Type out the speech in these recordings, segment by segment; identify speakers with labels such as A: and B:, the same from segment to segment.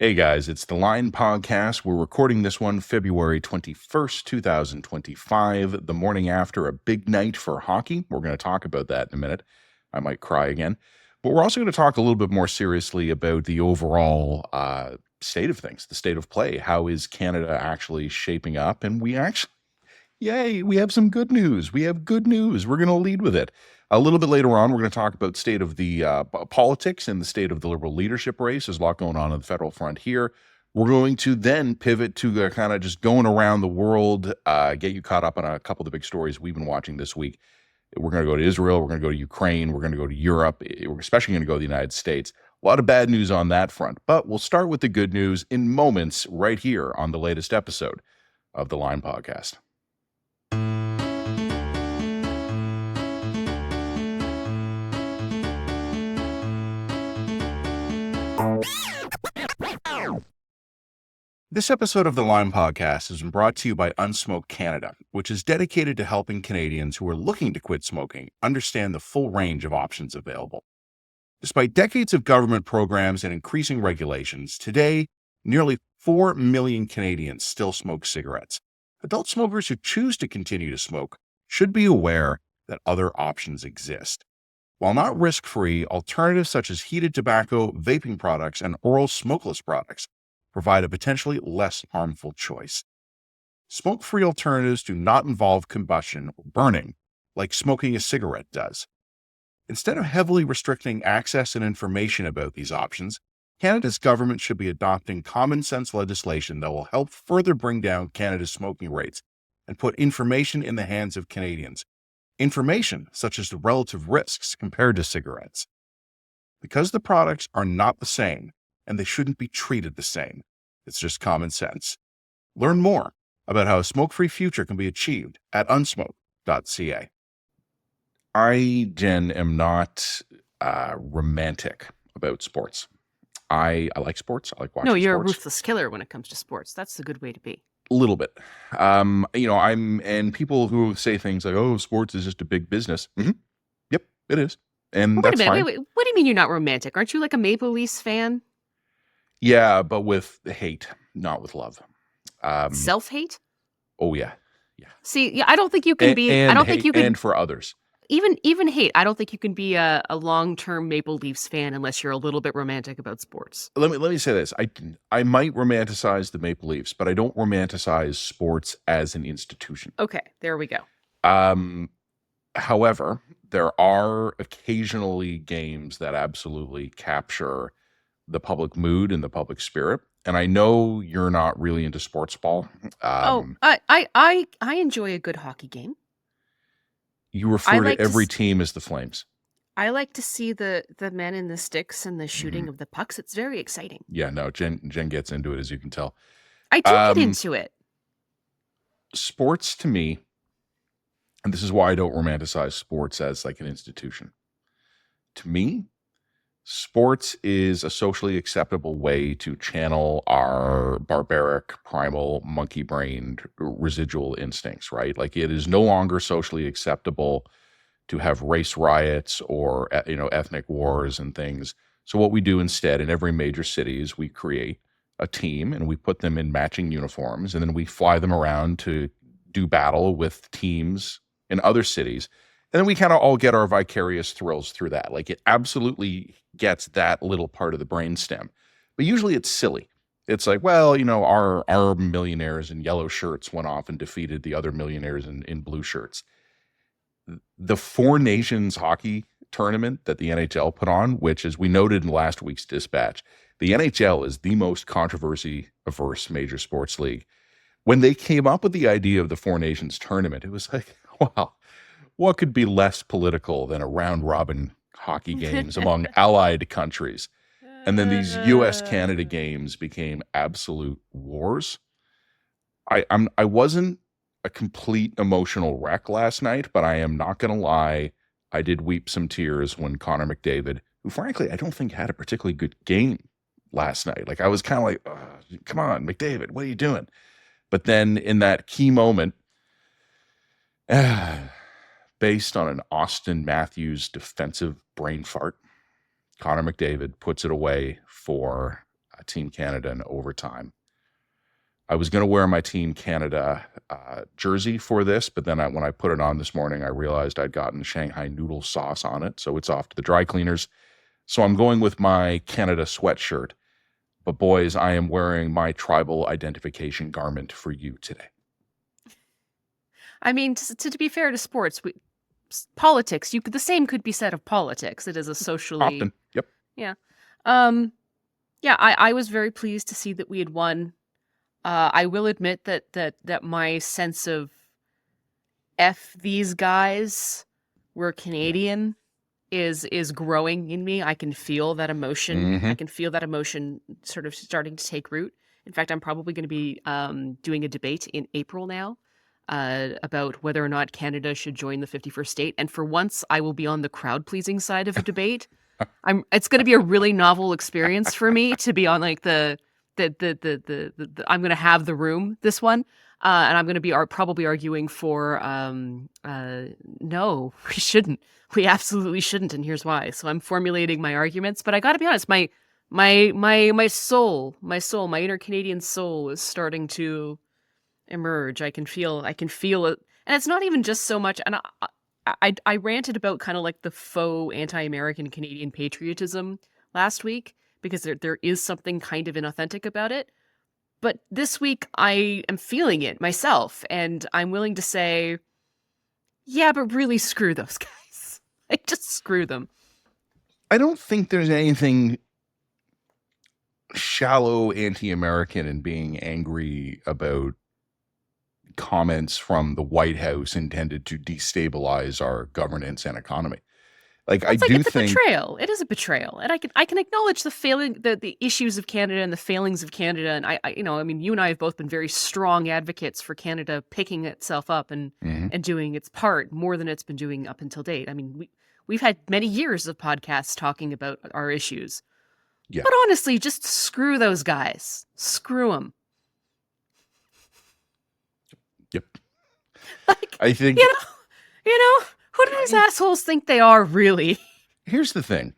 A: Hey guys, it's the Line Podcast. We're recording this one February 21st, 2025, the morning after a big night for hockey. We're going to talk about that in a minute. I might cry again. But we're also going to talk a little bit more seriously about the overall state of things, the state of play. How is Canada actually shaping up? And yay, we have some good news. We have good news. We're going to lead with it. A little bit later on, we're going to talk about state of the politics and the state of the Liberal leadership race. There's a lot going on the federal front here. We're going to then pivot to kind of just going around the world, get you caught up on a couple of the big stories we've been watching this week. We're going to go to Israel. We're going to go to Ukraine. We're going to go to Europe. We're especially going to go to the United States. A lot of bad news on that front. But we'll start with the good news in moments right here on the latest episode of the Line Podcast. This episode of the Lime Podcast has been brought to you by Unsmoke Canada, which is dedicated to helping Canadians who are looking to quit smoking understand the full range of options available. Despite decades of government programs and increasing regulations, today, nearly 4 million Canadians still smoke cigarettes. Adult smokers who choose to continue to smoke should be aware that other options exist. While not risk-free, alternatives such as heated tobacco, vaping products, and oral smokeless products provide a potentially less harmful choice. Smoke-free alternatives do not involve combustion or burning, like smoking a cigarette does. Instead of heavily restricting access and information about these options, Canada's government should be adopting common-sense legislation that will help further bring down Canada's smoking rates and put information in the hands of Canadians. Information such as the relative risks compared to cigarettes. Because the products are not the same, and they shouldn't be treated the same. It's just common sense. Learn more about how a smoke-free future can be achieved at unsmoke.ca. I, Jen, am not romantic about sports. I like sports. I like watching sports.
B: No, you're a ruthless killer when it comes to sports. That's the good way to be.
A: A little bit. And people who say things like, oh, sports is just a big business. Mm-hmm. Yep, it is. And
B: Wait a
A: that's
B: minute,
A: fine.
B: wait. What do you mean you're not romantic? Aren't you like a Maple Leafs fan?
A: Yeah, but with hate, not with love.
B: Self-hate?
A: Oh yeah.
B: See, yeah, I don't think you can be.
A: And
B: I don't think you can.
A: And for others.
B: Even hate. I don't think you can be a long-term Maple Leafs fan unless you're a little bit romantic about sports.
A: Let me say this. I might romanticize the Maple Leafs, but I don't romanticize sports as an institution.
B: Okay, there we go.
A: However, there are occasionally games that absolutely capture the public mood and the public spirit. And I know you're not really into sports ball.
B: I enjoy a good hockey game.
A: You refer to every team as the Flames.
B: I like to see the men in the sticks and the shooting of the pucks. It's very exciting.
A: Yeah, no, Jen gets into it, as you can tell.
B: I do get into it.
A: Sports to me, and this is why I don't romanticize sports as like an institution. To me, sports is a socially acceptable way to channel our barbaric, primal, monkey-brained residual instincts, right? Like it is no longer socially acceptable to have race riots or, ethnic wars and things. So what we do instead in every major city is we create a team and we put them in matching uniforms, and then we fly them around to do battle with teams in other cities. And then we kind of all get our vicarious thrills through that. Like it absolutely gets that little part of the brainstem. But usually it's silly. It's like, well, our millionaires in yellow shirts went off and defeated the other millionaires in blue shirts. The Four Nations hockey tournament that the NHL put on, which, as we noted in last week's dispatch, the NHL is the most controversy-averse major sports league. When they came up with the idea of the Four Nations tournament, it was like, wow, what could be less political than a round-robin hockey games among allied countries? And then these U.S.-Canada games became absolute wars. I wasn't a complete emotional wreck last night, but I am not going to lie, I did weep some tears when Connor McDavid, who frankly I don't think had a particularly good game last night. Like I was kind of like, oh, come on, McDavid, what are you doing? But then in that key moment, based on an Austin Matthews defensive brain fart, Connor McDavid puts it away for Team Canada in overtime. I was going to wear my Team Canada jersey for this, but then when I put it on this morning, I realized I'd gotten Shanghai noodle sauce on it, so it's off to the dry cleaners. So I'm going with my Canada sweatshirt. But boys, I am wearing my tribal identification garment for you today.
B: I mean, to be fair to sports, politics, the same could be said of politics. It is a socially...
A: Often, yep.
B: Yeah. I was very pleased to see that we had won. I will admit that my sense of F these guys were Canadian is growing in me. I can feel that emotion. I can feel that emotion sort of starting to take root. In fact, I'm probably going to be doing a debate in April now about whether or not Canada should join the 51st state. And for once, I will be on the crowd-pleasing side of a debate. It's going to be a really novel experience for me to be on like the I'm going to have the room this one, and I'm going to be probably arguing for no, we shouldn't, we absolutely shouldn't, and here's why. So I'm formulating my arguments, but I got to be honest, my soul, my inner Canadian soul is starting to emerge. I can feel it, and it's not even just so much. And I ranted about kind of like the faux anti-American Canadian patriotism last week, because there is something kind of inauthentic about it. But this week, I am feeling it myself, and I'm willing to say, yeah, but really screw those guys. Like, just screw them.
A: I don't think there's anything shallow anti-American in being angry about comments from the White House intended to destabilize our governance and economy. Like, it's a
B: betrayal. It is a betrayal, and I can acknowledge the issues of Canada and the failings of Canada. And I mean, you and I have both been very strong advocates for Canada picking itself up and doing its part more than it's been doing up until date. I mean, we've had many years of podcasts talking about our issues. Yeah. But honestly, just screw those guys. Screw them.
A: Yep.
B: Like, I think you know. Who do these assholes think they are, really?
A: Here's the thing,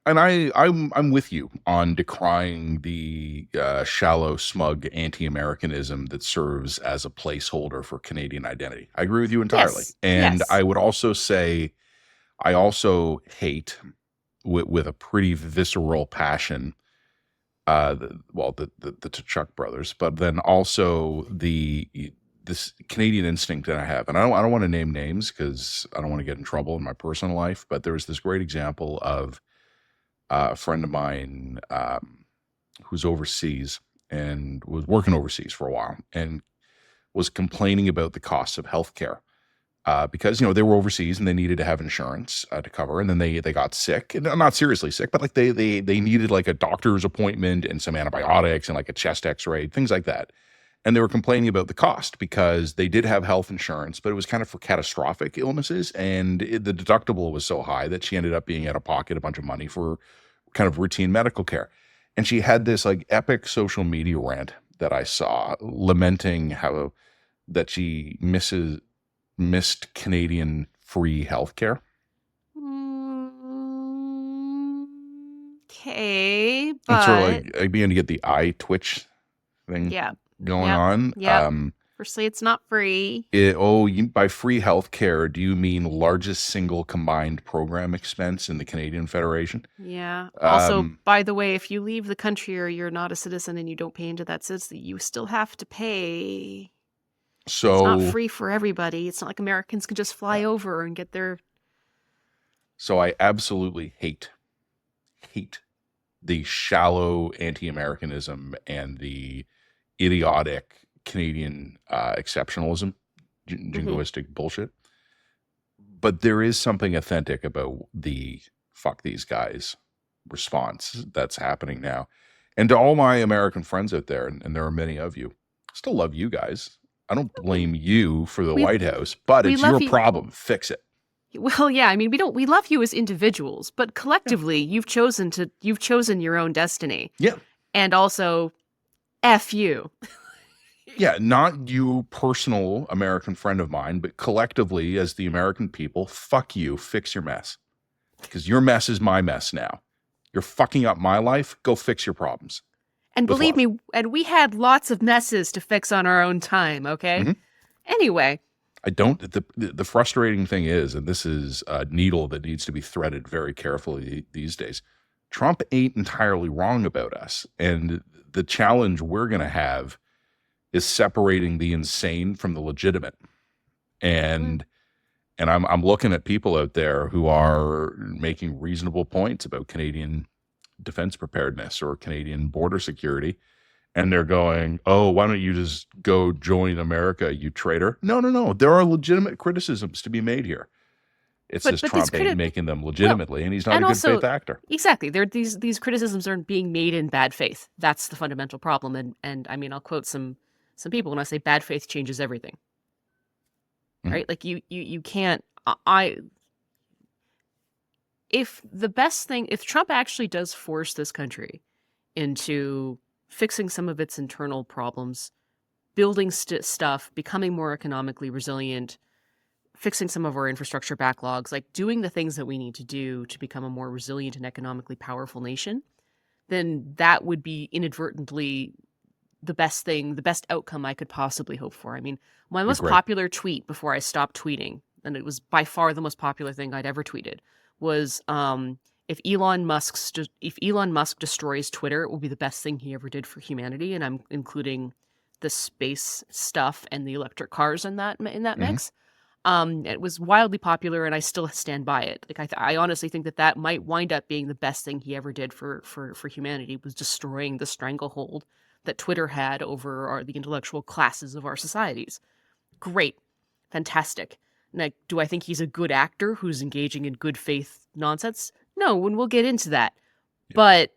A: and I'm with you on decrying the shallow, smug anti-Americanism that serves as a placeholder for Canadian identity. I agree with you entirely. Yes. And I would also say I also hate, with a pretty visceral passion, the Tkachuk brothers, but then also this Canadian instinct that I have. And I don't want to name names because I don't want to get in trouble in my personal life, but there was this great example of a friend of mine who's overseas and was working overseas for a while and was complaining about the costs of healthcare because, they were overseas and they needed to have insurance to cover. And then they got sick, and not seriously sick, but like they needed like a doctor's appointment and some antibiotics and like a chest x-ray, things like that. And they were complaining about the cost because they did have health insurance, but it was kind of for catastrophic illnesses. And the deductible was so high that she ended up being out of pocket a bunch of money for kind of routine medical care. And she had this like epic social media rant that I saw lamenting how that she missed Canadian free healthcare.
B: Okay, but
A: and sort of like beginning to get the eye twitch thing.
B: Yeah.
A: Going on.
B: Yeah. Firstly, it's not free.
A: By free healthcare, do you mean largest single combined program expense in the Canadian Federation?
B: Yeah. Also, by the way, if you leave the country or you're not a citizen and you don't pay into that citizen, you still have to pay. So it's not free for everybody. It's not like Americans can just fly over and get their.
A: So I absolutely hate the shallow anti-Americanism and the idiotic Canadian exceptionalism, jingoistic bullshit. But there is something authentic about the fuck these guys response that's happening now. And to all my American friends out there, and there are many of you, I still love you guys. I don't blame you for the White House, but it's your problem. Fix it.
B: Well, yeah, I mean, we love you as individuals, but collectively you've chosen your own destiny.
A: Yeah.
B: And also F you.
A: Yeah, not you, personal American friend of mine, but collectively as the American people, fuck you, fix your mess. Because your mess is my mess now. You're fucking up my life, go fix your problems.
B: And
A: with
B: believe
A: love.
B: me, and we had lots of messes to fix on our own time, okay?
A: Mhm.
B: Anyway,
A: I don't. The frustrating thing is, and this is a needle that needs to be threaded very carefully these days. Trump ain't entirely wrong about us, and the challenge we're going to have is separating the insane from the legitimate. And I'm looking at people out there who are making reasonable points about Canadian defense preparedness or Canadian border security. And they're going, oh, why don't you just go join America, you traitor? No, no, no. There are legitimate criticisms to be made here. It's
B: but
A: just
B: but these
A: Trump ain't making them
B: well,
A: legitimately, and he's not
B: and
A: a good
B: also
A: faith actor.
B: exactly, these criticisms aren't being made in bad faith. That's the fundamental problem. And I mean, I'll quote some people when I say bad faith changes everything.
A: Mhm.
B: Right? Like you can't. I if Trump actually does force this country into fixing some of its internal problems, building stuff, becoming more economically resilient, fixing some of our infrastructure backlogs, like doing the things that we need to do to become a more resilient and economically powerful nation, then that would be inadvertently the best thing, the best outcome I could possibly hope for. I mean, my
A: Be
B: most
A: great.
B: popular tweet before I stopped tweeting, and it was by far the most popular thing I'd ever tweeted, was if Elon Musk destroys Twitter, it will be the best thing he ever did for humanity, and I'm including the space stuff and the electric cars in that
A: Mhm.
B: mix. It was wildly popular, and I still stand by it. Like I honestly think that might wind up being the best thing he ever did for humanity, was destroying the stranglehold that Twitter had over the intellectual classes of our societies. Great, fantastic. Like, do I think he's a good actor who's engaging in good faith nonsense? No, and we'll get into that.
A: Yeah.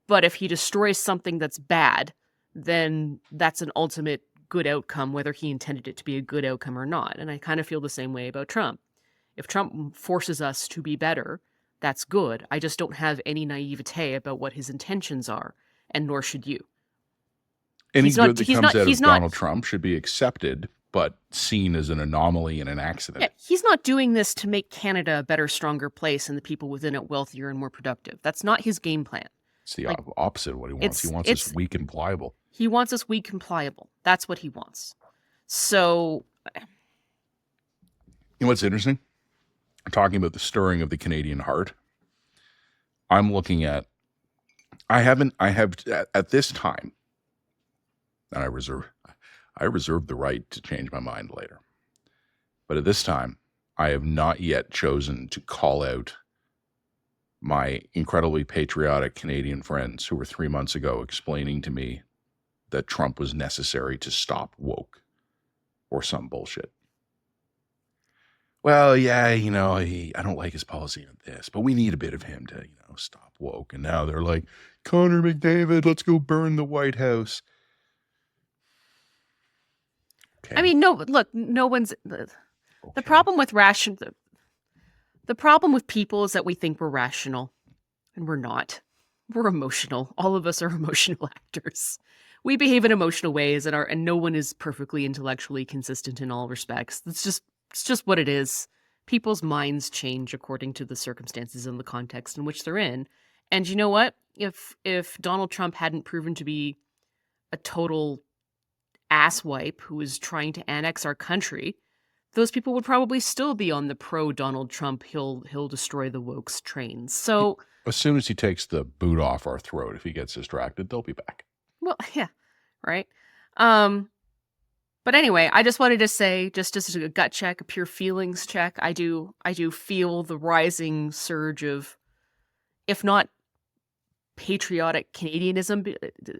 B: But if he destroys something that's bad, then that's an ultimate good outcome, whether he intended it to be a good outcome or not. And I kind of feel the same way about Trump. If Trump forces us to be better, that's good. I just don't have any naivete about what his intentions are, and nor should you.
A: Any good that comes out
B: He's
A: of
B: not
A: Donald Trump should be accepted, but seen as an anomaly and an
B: yeah,
A: accident.
B: he's not doing this to make Canada a better, stronger place and the people within it wealthier and more productive. That's not his game plan.
A: It's the
B: Like
A: opposite of what he wants. He wants us
B: it's
A: weak and pliable.
B: he wants us weak and pliable. That's what he wants. So
A: You know what's interesting? Talking about the stirring of the Canadian heart. I'm looking at, I have at this time, and I reserve the right to change my mind later. But at this time, I have not yet chosen to call out my incredibly patriotic Canadian friends who were 3 months ago explaining to me that Trump was necessary to stop woke or some bullshit. Well, yeah, I don't like his policy on this, but we need a bit of him to, stop woke. And now they're like, Connor McDavid, let's go burn the White House. Okay.
B: I mean, no one's the problem with the problem with people is that we think we're rational, and we're not. We're emotional. All of us are emotional actors. We behave in emotional ways, and no one is perfectly intellectually consistent in all respects. It's just what it is. People's minds change according to the circumstances and the context in which they're in. And you know what? If Donald Trump hadn't proven to be a total asswipe who was trying to annex our country, those people would probably still be on the pro Donald Trump he'll destroy the wokes train. So
A: As soon as he takes the boot off our throat, if he gets distracted, they'll be back.
B: well, yeah, right. But anyway, I just wanted to say, just as a gut check, a pure feelings check, I do feel the rising surge of, if not patriotic Canadianism,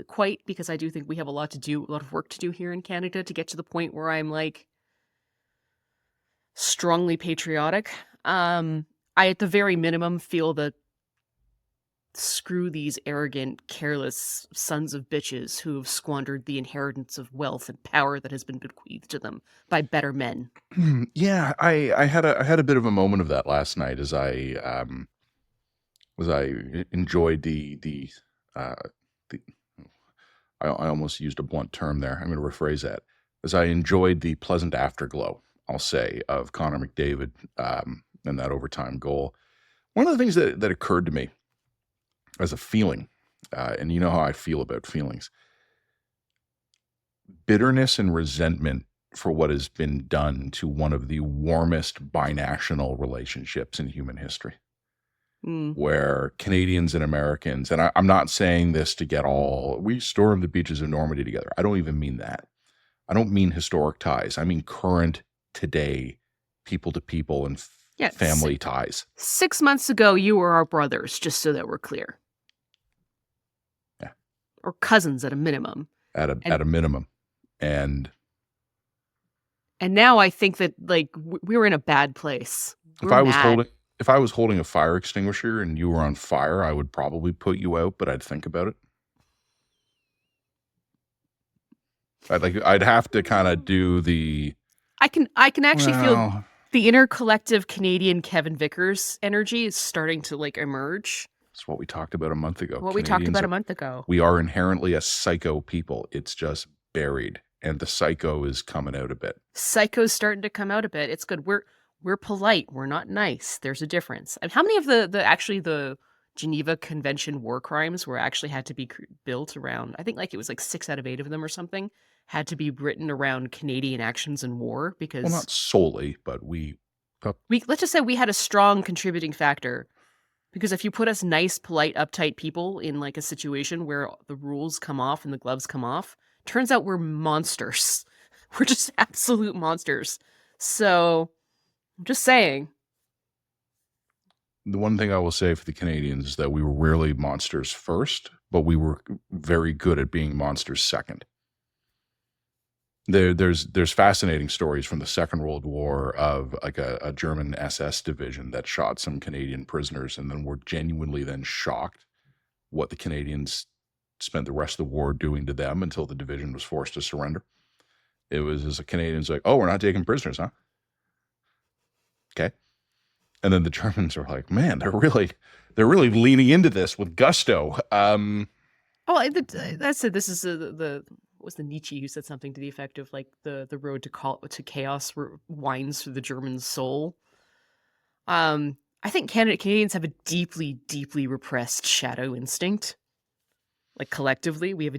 B: quite, because I do think we have a lot of work to do here in Canada to get to the point where I'm like strongly patriotic. I at the very minimum feel that screw these arrogant, careless sons of bitches who have squandered the inheritance of wealth and power that has been bequeathed to them by better men.
A: Yeah, I had a bit of a moment of that last night as I enjoyed the I almost used a blunt term there. I'm going to rephrase that. As I enjoyed the pleasant afterglow, I'll say, of Connor McDavid and that overtime goal. One of the things that occurred to me as a feeling and you know how I feel about feelings. Bitterness and resentment for what has been done to one of the warmest binational relationships in human history, where Canadians and Americans, and I'm not saying this to get we stormed the beaches of Normandy together. I don't even mean that. I don't mean historic ties. I mean current, today, people to people and family ties.
B: 6 months ago, you were our brothers, just so that we're clear.
A: Yeah.
B: Or cousins at a minimum.
A: At a minimum. And
B: now I think that like we were in a bad place.
A: If I was holding a fire extinguisher and you were on fire, I would probably put you out, but I'd think about it. I'd have to kind of do the.
B: I can actually feel the inner collective Canadian Kevin Vickers energy is starting to like emerge.
A: It's what we talked about a month ago.
B: We
A: are inherently a psycho people. It's just buried, and the psycho is coming out a bit.
B: Psycho's starting to come out a bit. It's good. We're polite. We're not nice. There's a difference. And how many of the Geneva Convention war crimes were actually had to be built around? I think like it was like 6 out of 8 of them or something had to be written around Canadian actions in war because
A: not solely, but we
B: let's just say we had a strong contributing factor. Because if you put us nice, polite, uptight people in like a situation where the rules come off and the gloves come off, turns out we're monsters. We're just absolute monsters. So I'm just saying.
A: The one thing I will say for the Canadians is that we were rarely monsters first, but we were very good at being monsters second. There's fascinating stories from the Second World War of like a German SS division that shot some Canadian prisoners and then were genuinely then shocked what the Canadians spent the rest of the war doing to them until the division was forced to surrender. It was as the Canadians like, oh, we're not taking prisoners, huh? Okay. And then the Germans are like, man, they're really leaning into this with gusto.
B: That's it. This is was the Nietzsche who said something to the effect of like the road to chaos winds through the German soul. I think Canadians have a deeply, deeply repressed shadow instinct. Like collectively, we have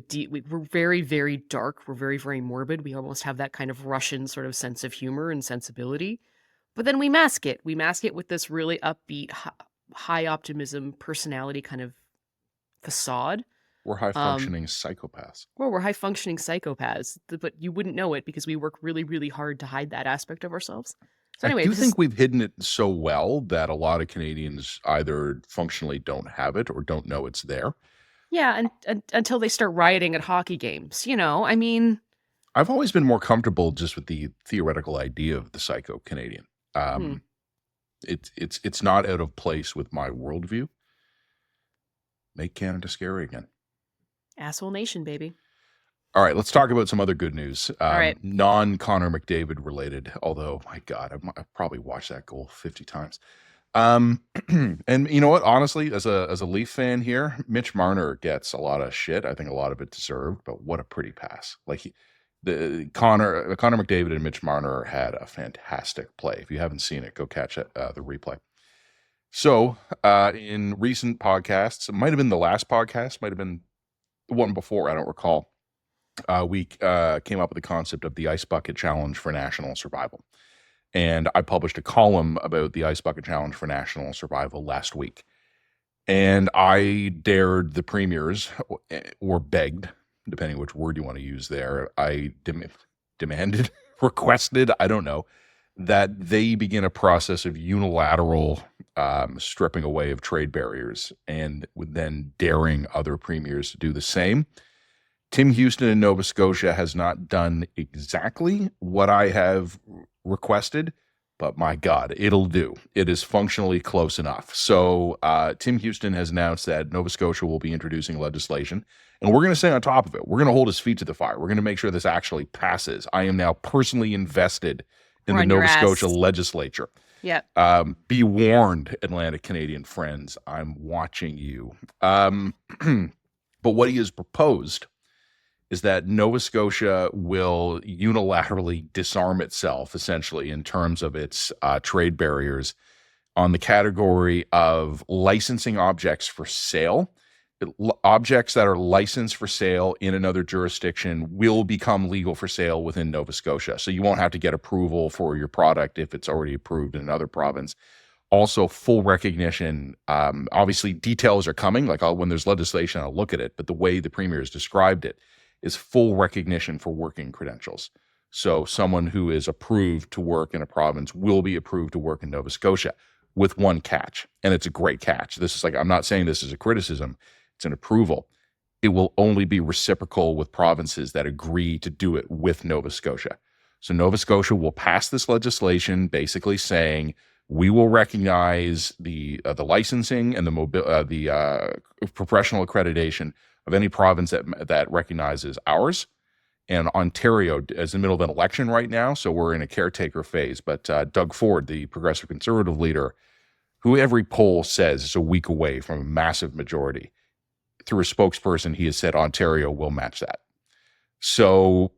B: we're very, very dark. We're very, very morbid. We almost have that kind of Russian sort of sense of humor and sensibility. But then we mask it. We mask it with this really upbeat, high optimism personality kind of facade.
A: We're high-functioning psychopaths.
B: Well, we're high-functioning psychopaths, but you wouldn't know it because we work really, really hard to hide that aspect of ourselves. So anyway,
A: I do think we've hidden it so well that a lot of Canadians either functionally don't have it or don't know it's there.
B: Yeah, and until they start rioting at hockey games, I mean.
A: I've always been more comfortable just with the theoretical idea of the psycho Canadian. It's not out of place with my worldview. Make Canada scary again.
B: Asshole nation, baby.
A: All right, let's talk about some other good news.
B: All right.
A: Non-Connor McDavid related, although, my God, I've probably watched that goal 50 times. And you know what? Honestly, as a Leaf fan here, Mitch Marner gets a lot of shit. I think a lot of it deserved, but what a pretty pass. Like Connor McDavid and Mitch Marner had a fantastic play. If you haven't seen it, go catch it, the replay. So in recent podcasts, it might have been the last podcast, might have been the one before, I don't recall. We came up with the concept of the Ice Bucket Challenge for National Survival. And I published a column about the Ice Bucket Challenge for National Survival last week. And I dared the premiers, or begged, depending which word you want to use there, I demanded, requested, I don't know, that they begin a process of unilateral stripping away of trade barriers and then daring other premiers to do the same. Tim Houston in Nova Scotia has not done exactly what I have requested, but my God, it'll do. It is functionally close enough. So Tim Houston has announced that Nova Scotia will be introducing legislation, and we're going to stay on top of it. We're going to hold his feet to the fire. We're going to make sure this actually passes. I am now personally invested in the Nova Scotia legislature.
B: Yeah.
A: Be warned, Atlantic Canadian friends. I'm watching you. But what he has proposed is that Nova Scotia will unilaterally disarm itself, essentially, in terms of its trade barriers on the category of licensing objects for sale objects that are licensed for sale in another jurisdiction will become legal for sale within Nova Scotia. So you won't have to get approval for your product if it's already approved in another province. Also, full recognition. Obviously, details are coming. Like when there's legislation, I'll look at it. But the way the premier has described it is full recognition for working credentials. So someone who is approved to work in a province will be approved to work in Nova Scotia, with one catch. And it's a great catch. This is like, I'm not saying this is a criticism. It's an approval. It will only be reciprocal with provinces that agree to do it with Nova Scotia. So Nova Scotia will pass this legislation basically saying we will recognize the licensing and the professional accreditation of any province that recognizes ours. And Ontario is in the middle of an election right now, so we're in a caretaker phase. But Doug Ford, the progressive conservative leader, who every poll says is a week away from a massive majority, through a spokesperson, he has said Ontario will match that. So,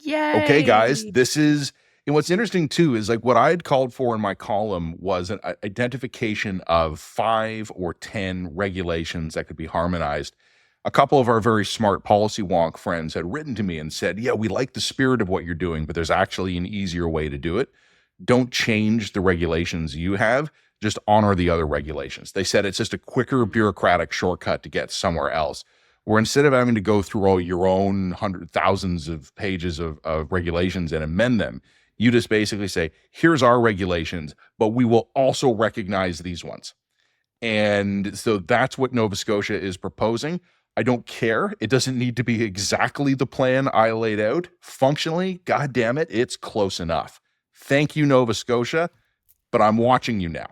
B: Yay.
A: Okay, guys, this is, and what's interesting too is like what I had called for in my column was an identification of 5 or 10 regulations that could be harmonized. A couple of our very smart policy wonk friends had written to me and said, yeah, we like the spirit of what you're doing, but there's actually an easier way to do it. Don't change the regulations you have, just honor the other regulations. They said it's just a quicker bureaucratic shortcut to get somewhere else, where instead of having to go through all your own thousands of pages of regulations and amend them, you just basically say, here's our regulations, but we will also recognize these ones. And so that's what Nova Scotia is proposing. I don't care. It doesn't need to be exactly the plan I laid out. Functionally, God damn it, it's close enough. Thank you, Nova Scotia, but I'm watching you now.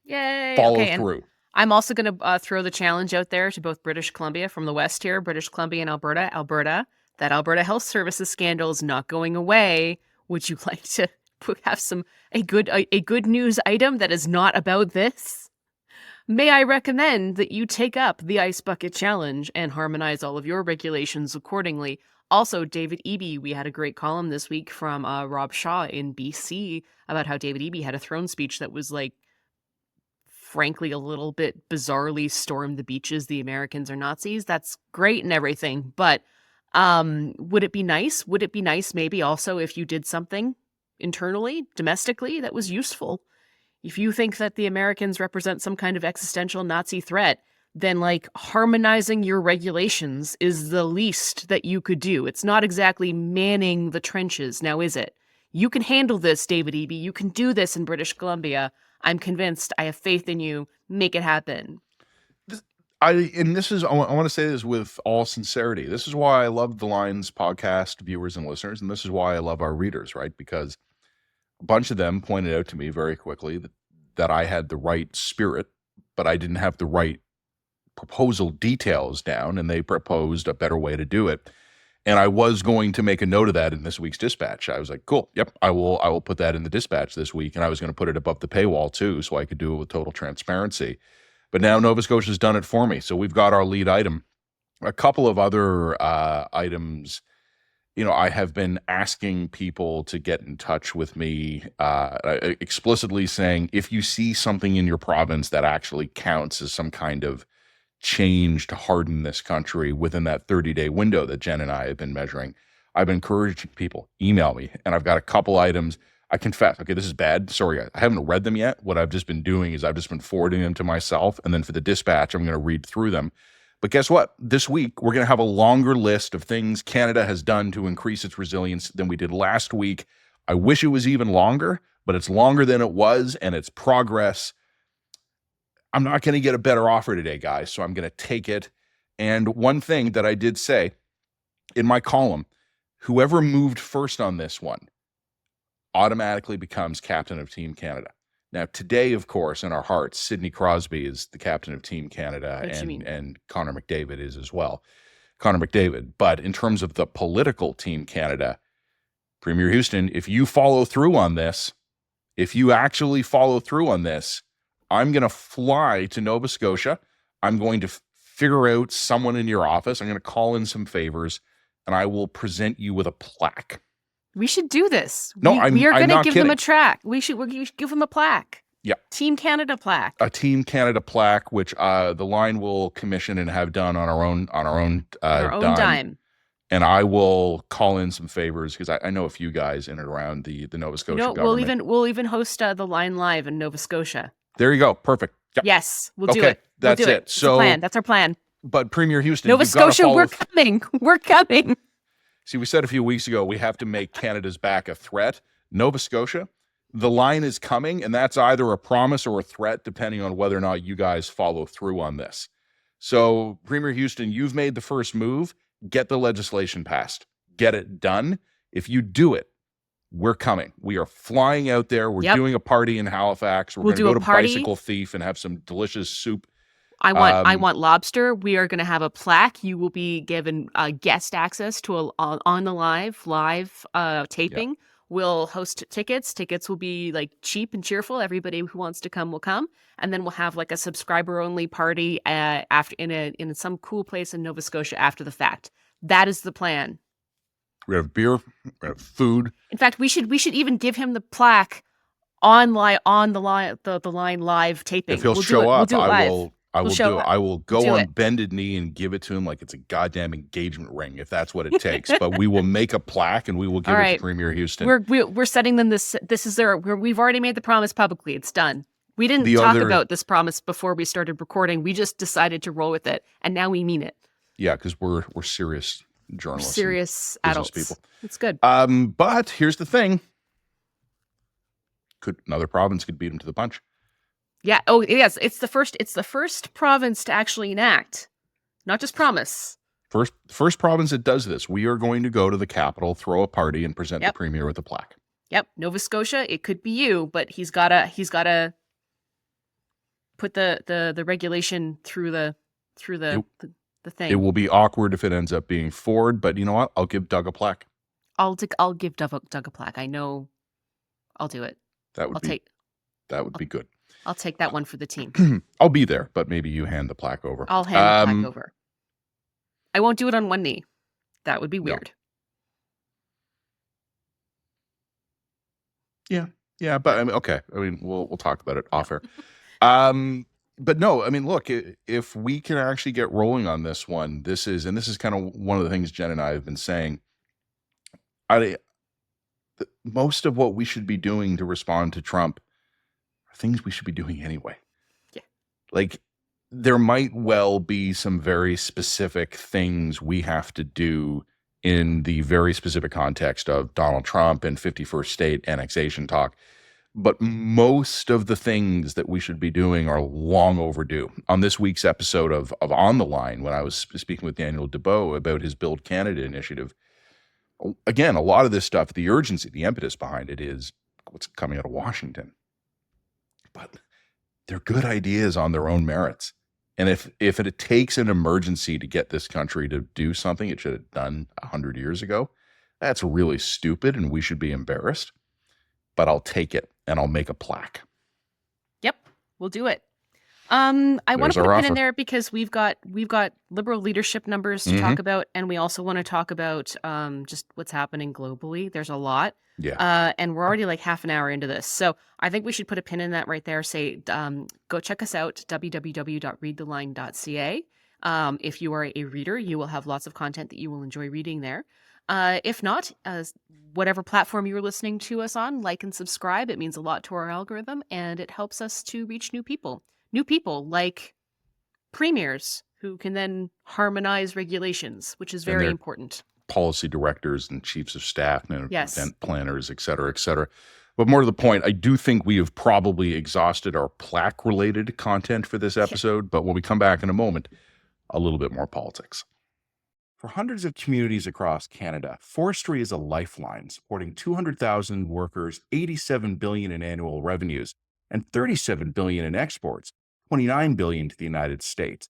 B: Yay.
A: Follow through.
B: I'm also going to throw the challenge out there to both British Columbia from the west here, British Columbia and Alberta. That Alberta Health Services scandal is not going away. Would you like to have a good news item that is not about this? May I recommend that you take up the Ice Bucket Challenge and harmonize all of your regulations accordingly. Also, David Eby, we had a great column this week from Rob Shaw in BC about how David Eby had a throne speech that was like, frankly, a little bit bizarrely storm the beaches, the Americans are Nazis. That's great and everything, but would it be nice? Would it be nice maybe also if you did something internally, domestically, that was useful? If you think that the Americans represent some kind of existential Nazi threat, then like harmonizing your regulations is the least that you could do. It's not exactly manning the trenches, now is it? You can handle this, David Eby. You can do this in British Columbia. I'm convinced. I have faith in you. Make it happen.
A: I want to say this with all sincerity. This is why I love the Lines podcast viewers and listeners, and this is why I love our readers, right? Because a bunch of them pointed out to me very quickly that I had the right spirit, but I didn't have the right proposal details down, and they proposed a better way to do it. And I was going to make a note of that in this week's dispatch. I was like, cool, yep, I will put that in the dispatch this week. And I was going to put it above the paywall too, so I could do it with total transparency. But now Nova Scotia's done it for me. So we've got our lead item. A couple of other items, I have been asking people to get in touch with me, explicitly saying, if you see something in your province that actually counts as some kind of change to harden this country within that 30-day window that Jen and I have been measuring, I've been encouraging people, email me. And I've got a couple items. I confess, okay, this is bad. Sorry, I haven't read them yet. What I've just been doing is I've just been forwarding them to myself. And then for the dispatch, I'm going to read through them. But guess what? This week, we're going to have a longer list of things Canada has done to increase its resilience than we did last week. I wish it was even longer, but it's longer than it was, and it's progress. I'm not going to get a better offer today, guys, so I'm going to take it. And one thing that I did say in my column, whoever moved first on this one automatically becomes captain of Team Canada. Now, today, of course, in our hearts, Sidney Crosby is the captain of Team Canada, and Connor McDavid is as well. Connor McDavid. But in terms of the political Team Canada, Premier Houston, if you follow through on this, if you actually follow through on this, I'm going to fly to Nova Scotia. I'm going to figure out someone in your office. I'm going to call in some favors, and I will present you with a plaque.
B: We should do this.
A: No,
B: we are going to give
A: kidding.
B: them a track. We should give them a plaque.
A: Yeah.
B: Team Canada plaque.
A: A Team Canada plaque, which the line will commission and have done on our own
B: Our own dime.
A: And I will call in some favors because I know a few guys in and around the Nova Scotia government.
B: We'll even host the line live in Nova Scotia.
A: There you go. Perfect. Yep.
B: Yes, we'll do it.
A: That's it.
B: It's a plan. That's our plan.
A: But Premier Houston,
B: Nova Scotia, we're coming. We're coming.
A: See, we said a few weeks ago we have to make Canada's back a threat. Nova Scotia, the line is coming, and that's either a promise or a threat, depending on whether or not you guys follow through on this. So, Premier Houston, you've made the first move. Get the legislation passed. Get it done. If you do it, we're coming. We are flying out there. We're doing a party in Halifax. We're going to go to Bicycle Thief and have some delicious soup.
B: I want lobster. We are going to have a plaque. You will be given guest access to on the live taping. Yep. We'll host tickets. Tickets will be like cheap and cheerful. Everybody who wants to come will come, and then we'll have like a subscriber only party after in some cool place in Nova Scotia after the fact. That is the plan.
A: We have beer. We have food.
B: In fact, we should even give him the plaque on the line live taping.
A: If he'll show up, I will do it. I will go on bended knee and give it to him like it's a goddamn engagement ring, if that's what it takes. But we will make a plaque and we will give it to Premier Houston.
B: We're setting them this. This is we've already made the promise publicly. It's done. We didn't talk about this promise before we started recording. We just decided to roll with it, and now we mean it.
A: Yeah, because we're serious journalists,
B: serious adults, people. It's good.
A: But here's the thing: another province could beat them to the punch.
B: Yeah. Oh, yes. It's the first province to actually enact, not just promise.
A: First province that does this. We are going to go to the capital, throw a party, and present the premier with a plaque.
B: Yep. Nova Scotia. It could be you, but he's gotta put the regulation through the thing.
A: It will be awkward if it ends up being Ford, but you know what? I'll give Doug a plaque.
B: I'll give Doug a plaque. I know. I'll do it.
A: That would be good.
B: I'll take that one for the team.
A: I'll be there, but maybe you hand the plaque over.
B: I'll hand the plaque over. I won't do it on one knee. That would be weird.
A: No. Yeah, but I mean, okay. I mean, we'll talk about it off air. But no, I mean, look, if we can actually get rolling on this one, this is kind of one of the things Jen and I have been saying. Most of what we should be doing to respond to Trump are things we should be doing anyway.
B: Yeah.
A: Like, there might well be some very specific things we have to do in the very specific context of Donald Trump and 51st state annexation talk. But most of the things that we should be doing are long overdue. On this week's episode of On the Line, when I was speaking with Daniel Dubois about his Build Canada initiative, again, a lot of this stuff, the urgency, the impetus behind it is what's coming out of Washington. But they're good ideas on their own merits. And if it takes an emergency to get this country to do something it should have done 100 years ago, that's really stupid and we should be embarrassed. But I'll take it and I'll make a plaque.
B: Yep, we'll do it. I want to put a pin in there because we've got Liberal leadership numbers to talk about, and we also want to talk about just what's happening globally. There's a lot.
A: Yeah.
B: And we're already like half an hour into this. So I think we should put a pin in that right there. Say, go check us out, www.readtheline.ca. If you are a reader, you will have lots of content that you will enjoy reading there. If not, whatever platform you're listening to us on, like and subscribe. It means a lot to our algorithm, and it helps us to reach new people. New people like premiers who can then harmonize regulations, which is very important.
A: Policy directors and chiefs of staff and event planners, et cetera, et cetera. But more to the point, I do think we have probably exhausted our plaque-related content for this episode. But when we come back in a moment, a little bit more politics. For hundreds of communities across Canada, forestry is a lifeline, supporting 200,000 workers, $87 billion in annual revenues, and $37 billion in exports, $29 billion to the United States.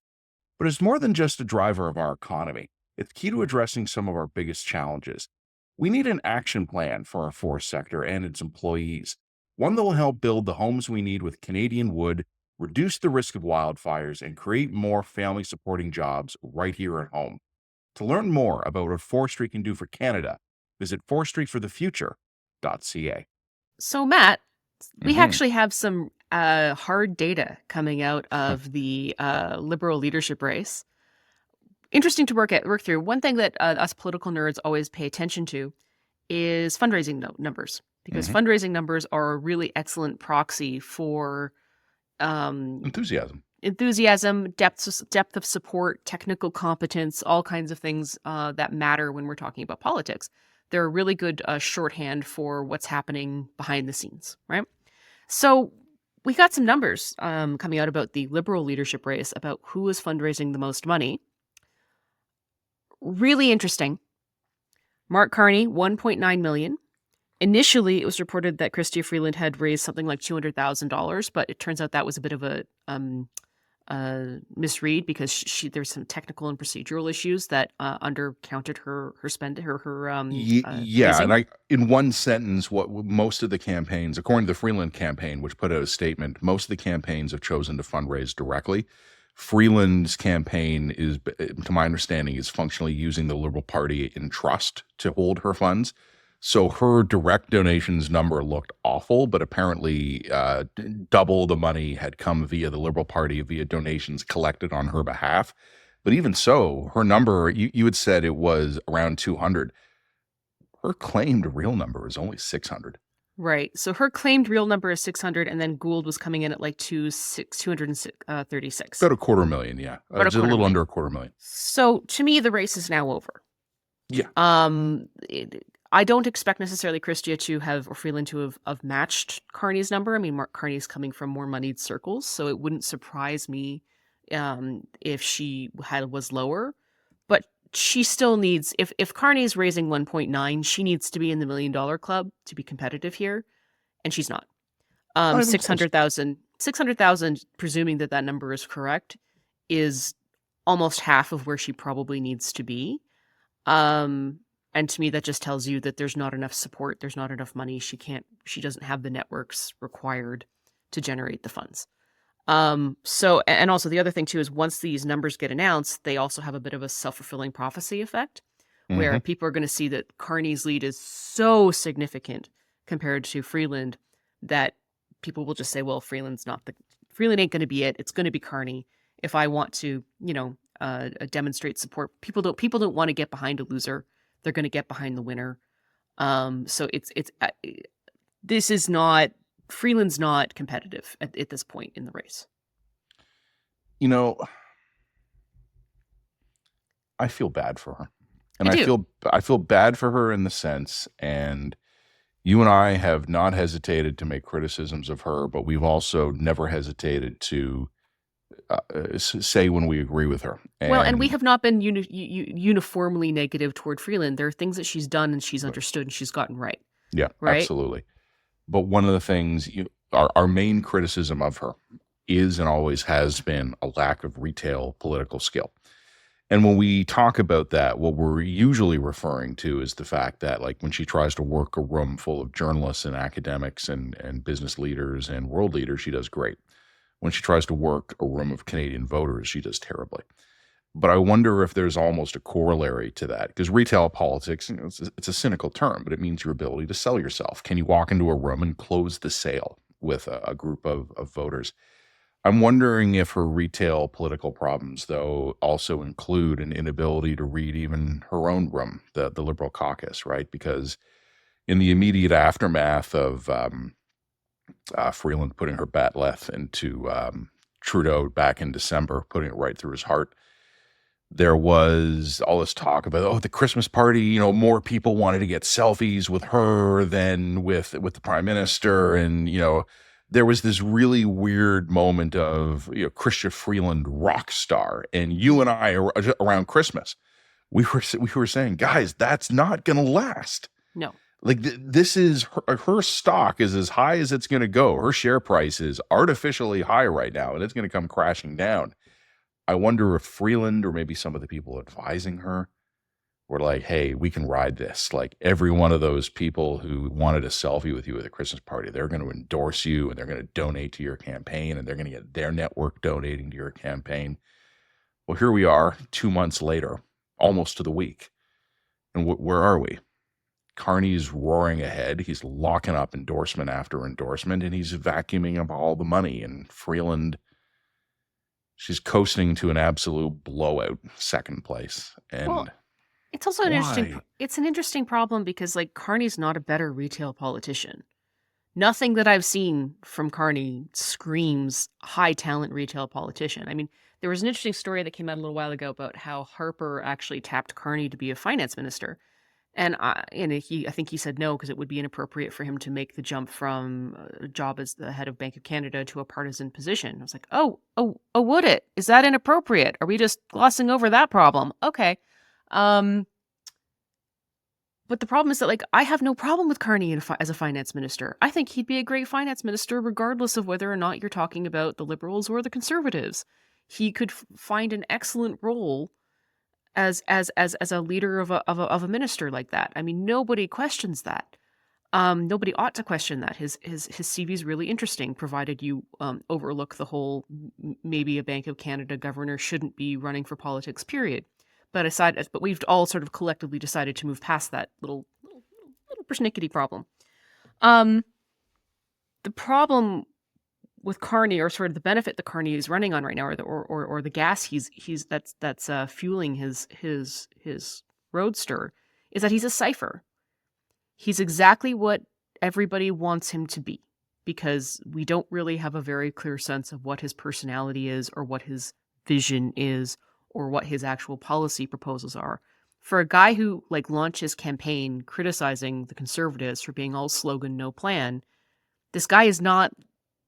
A: But it's more than just a driver of our economy. It's key to addressing some of our biggest challenges. We need an action plan for our forest sector and its employees, one that will help build the homes we need with Canadian wood, reduce the risk of wildfires, and create more family-supporting jobs right here at home. To learn more about what forestry can do for Canada, visit forestryforthefuture.ca.
B: So, Matt, we actually have some hard data coming out of the Liberal leadership race. Interesting to work through. One thing that us political nerds always pay attention to is fundraising numbers, because fundraising numbers are a really excellent proxy for
A: Enthusiasm,
B: depth of support, technical competence, all kinds of things that matter when we're talking about politics. They're a really good shorthand for what's happening behind the scenes, right? So we got some numbers coming out about the Liberal leadership race about who is fundraising the most money. Really interesting. Mark Carney, $1.9 million. Initially, it was reported that Chrystia Freeland had raised something like $200,000, but it turns out that was a bit of a misread, because there's some technical and procedural issues that undercounted her spend.
A: Yeah, and in one sentence, what most of the campaigns, according to the Freeland campaign, which put out a statement, most of the campaigns have chosen to fundraise directly. Freeland's campaign is, to my understanding, is functionally using the Liberal Party in trust to hold her funds. So her direct donations number looked awful, but apparently double the money had come via the Liberal Party via donations collected on her behalf. But even so, her number, you had said it was around 200. Her claimed real number is only 600.
B: Right. So her claimed real number is 600, and then Gould was coming in at like 236.
A: About a $250,000, yeah. Just a little under a $250,000.
B: So to me, the race is now over.
A: Yeah.
B: I don't expect necessarily Chrystia to have, or Freeland to have matched Carney's number. I mean, Mark Carney's coming from more moneyed circles, so it wouldn't surprise me if she was lower. But she still needs, if Carney's raising 1.9, she needs to be in the $1 million club to be competitive here, and she's not. 600,000, presuming that number is correct, is almost half of where she probably needs to be. And to me, that just tells you that there's not enough support, there's not enough money. She doesn't have the networks required to generate the funds. So, and also the other thing too is, once these numbers get announced, they also have a bit of a self-fulfilling prophecy effect, where people are going to see that Carney's lead is so significant compared to Freeland that people will just say, well, Freeland ain't going to be it. It's going to be Carney. If I want to, demonstrate support, people don't want to get behind a loser. They're going to get behind the winner. So this is not, Freeland's not competitive at this point in the race.
A: I feel bad for her. And I feel bad for her in the sense, and you and I have not hesitated to make criticisms of her, but we've also never hesitated to say when we agree with her.
B: And we have not been uniformly negative toward Freeland. There are things that she's done and she's understood and she's gotten right.
A: Yeah, right? Absolutely. But one of the things, our main criticism of her is and always has been a lack of retail political skill. And when we talk about that, what we're usually referring to is the fact that, like, when she tries to work a room full of journalists and academics and business leaders and world leaders, she does great. When she tries to work a room of Canadian voters, she does terribly. But I wonder if there's almost a corollary to that, because retail politics, it's a cynical term, but it means your ability to sell yourself. Can you walk into a room and close the sale with a group of voters? I'm wondering if her retail political problems, though, also include an inability to read even her own room, the Liberal caucus, right? Because in the immediate aftermath of Freeland putting her bat'leth into Trudeau back in December, putting it right through his heart, there was all this talk about, the Christmas party, more people wanted to get selfies with her than with the prime minister. And, there was this really weird moment of, Chrystia Freeland rock star. And you and I, around Christmas, we were saying, guys, that's not going to last.
B: No.
A: Like, this is her stock is as high as it's going to go. Her share price is artificially high right now, and it's going to come crashing down. I wonder if Freeland or maybe some of the people advising her were like, hey, we can ride this. Like, every one of those people who wanted a selfie with you at the Christmas party, they're going to endorse you and they're going to donate to your campaign and they're going to get their network donating to your campaign. Well, here we are 2 months later, almost to the week. And where are we? Carney's roaring ahead. He's locking up endorsement after endorsement, and he's vacuuming up all the money. And Freeland, she's coasting to an absolute blowout second place. And
B: Well, it's also
A: why?
B: an interesting problem because like Carney's not a better retail politician. Nothing that I've seen from Carney screams high talent retail politician. I mean, there was an interesting story that came out a little while ago about how Harper actually tapped Carney to be a finance minister. And I think he said no because it would be inappropriate for him to make the jump from a job as the head of Bank of Canada to a partisan position. I was like, oh, would it? Is that inappropriate? Are we just glossing over that problem? Okay. But the problem is that, like, I have no problem with Carney as a finance minister. I think he'd be a great finance minister, regardless of whether or not you're talking about the Liberals or the Conservatives. He could find an excellent role as a leader of a minister like that. I mean, nobody questions that. Nobody ought to question that. His CV is really interesting, provided you overlook the whole maybe a Bank of Canada governor shouldn't be running for politics. Period. But we've all sort of collectively decided to move past that little persnickety problem. The problem with Carney, or sort of the benefit that Carney is running on right now, or the gas that's fueling his roadster, is that he's a cipher. He's exactly what everybody wants him to be, because we don't really have a very clear sense of what his personality is, or what his vision is, or what his actual policy proposals are. For a guy who like launched his campaign criticizing the Conservatives for being all slogan, no plan, this guy does not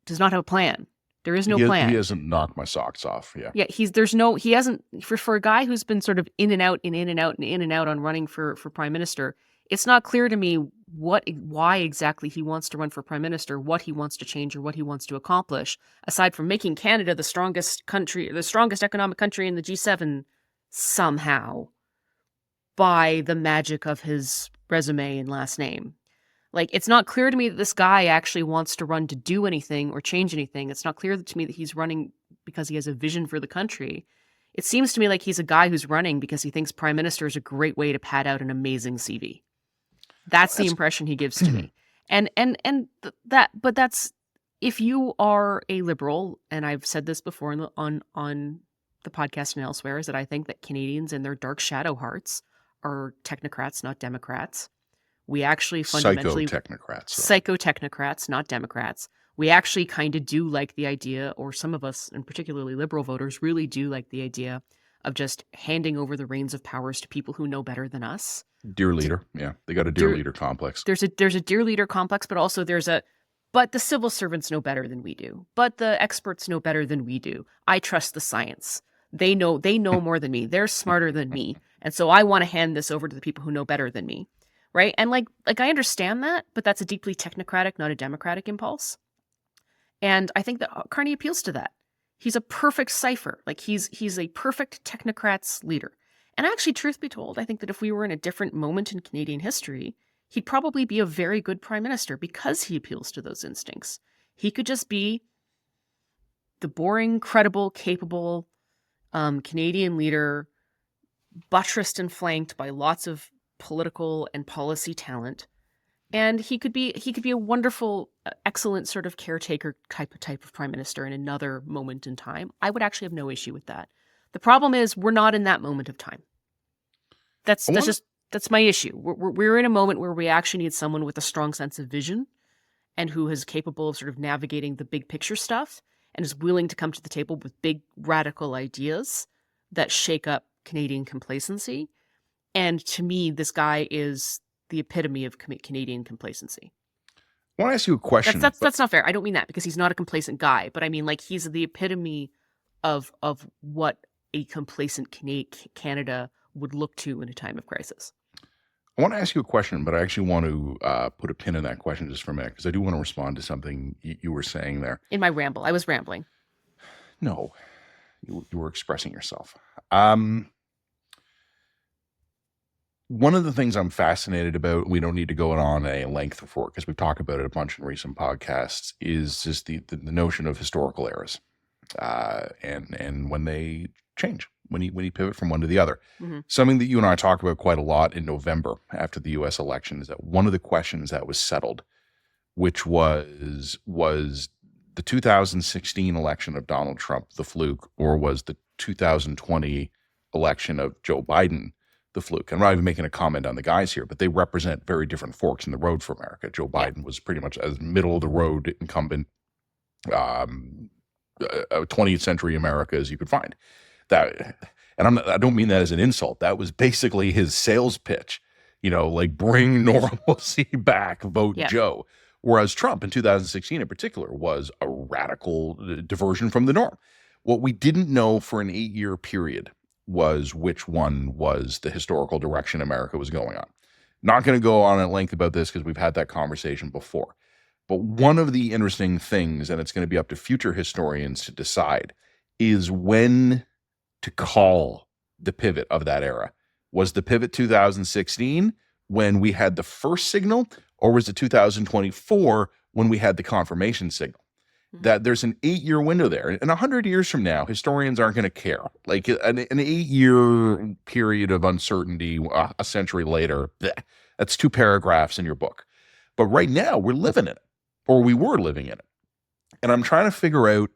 B: have a plan. There is no plan.
A: He hasn't knocked my socks off. Yeah.
B: Yeah. He hasn't, for a guy who's been sort of in and out on running for prime minister. It's not clear to me why exactly he wants to run for prime minister, what he wants to change, or what he wants to accomplish, aside from making Canada the strongest economic country in the G7 somehow by the magic of his resume and last name. Like, it's not clear to me that this guy actually wants to run to do anything or change anything. It's not clear to me that he's running because he has a vision for the country. It seems to me like he's a guy who's running because he thinks prime minister is a great way to pad out an amazing CV. That's the impression he gives to me. But that's, if you are a liberal, and I've said this before on the podcast and elsewhere, is that I think that Canadians in their dark shadow hearts are technocrats, not Democrats. We actually fundamentally psycho-technocrats, not Democrats. We actually kind of do like the idea, or some of us, and particularly liberal voters, really do like the idea of just handing over the reins of powers to people who know better than us.
A: Dear leader. Yeah. They got a dear leader complex.
B: There's a dear leader complex, but also but the civil servants know better than we do. But the experts know better than we do. I trust the science. They know more than me. They're smarter than me. And so I want to hand this over to the people who know better than me. Right? And like I understand that, but that's a deeply technocratic, not a democratic impulse. And I think that Carney appeals to that. He's a perfect cipher. Like he's a perfect technocrat's leader. And actually, truth be told, I think that if we were in a different moment in Canadian history, he'd probably be a very good prime minister because he appeals to those instincts. He could just be the boring, credible, capable Canadian leader, buttressed and flanked by lots of political and policy talent. And he could be a wonderful, excellent sort of caretaker type of prime minister in another moment in time. I would actually have no issue with that. The problem is we're not in that moment of time. That's my issue. We're in a moment where we actually need someone with a strong sense of vision and who is capable of sort of navigating the big picture stuff and is willing to come to the table with big radical ideas that shake up Canadian complacency. And to me, this guy is the epitome of Canadian complacency.
A: I want to ask you a question.
B: That's not fair. I don't mean that because he's not a complacent guy, but I mean like he's the epitome of what a complacent Canada would look to in a time of crisis.
A: I want to ask you a question, but I actually want to put a pin in that question just for a minute because I do want to respond to something you were saying there.
B: In my ramble, I was rambling.
A: No, you were expressing yourself. One of the things I'm fascinated about, we don't need to go on a length for because we've talked about it a bunch in recent podcasts, is just the notion of historical eras and when they change. when he pivot from one to the other.
B: Mm-hmm.
A: Something that you and I talk about quite a lot in November after the U.S. election is that one of the questions that was settled, which was the 2016 election of Donald Trump the fluke, or was the 2020 election of Joe Biden the fluke? I'm not even making a comment on the guys here, but they represent very different forks in the road for America. Joe Biden was pretty much as middle of the road incumbent, 20th century America as you could find. That, and I don't mean that as an insult. That was basically his sales pitch, like bring normalcy back, vote Joe. Whereas Trump in 2016 in particular was a radical diversion from the norm. What we didn't know for an 8-year period was which one was the historical direction America was going on. Not going to go on at length about this because we've had that conversation before. But one of the interesting things, and it's going to be up to future historians to decide, is when to call the pivot of that era. Was the pivot 2016 when we had the first signal, or was it 2024 when we had the confirmation signal? That there's an 8-year window there. And 100 years from now, historians aren't going to care. Like an 8-year period of uncertainty a century later, that's 2 paragraphs in your book. But right now, we're living in it, or we were living in it. And I'm trying to figure out,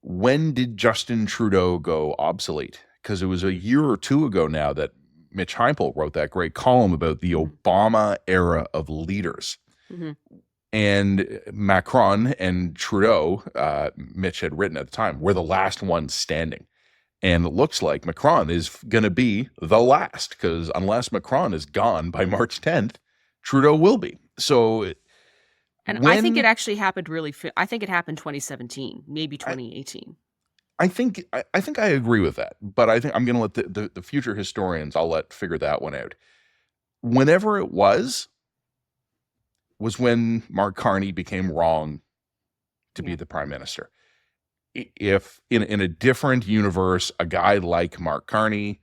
A: when did Justin Trudeau go obsolete? Because it was a year or two ago now that Mitch Heimel wrote that great column about the Obama era of leaders. Mm-hmm. And Macron and Trudeau, Mitch had written at the time, were the last ones standing. And it looks like Macron is going to be the last, because unless Macron is gone by March 10th, Trudeau will be. So,
B: and I think it actually happened I think it happened 2017, maybe 2018.
A: I think I agree with that, but I think I'm going to let the future historians, I'll let figure that one out. Whenever it was when Mark Carney became wrong to be the prime minister. If in a different universe, a guy like Mark Carney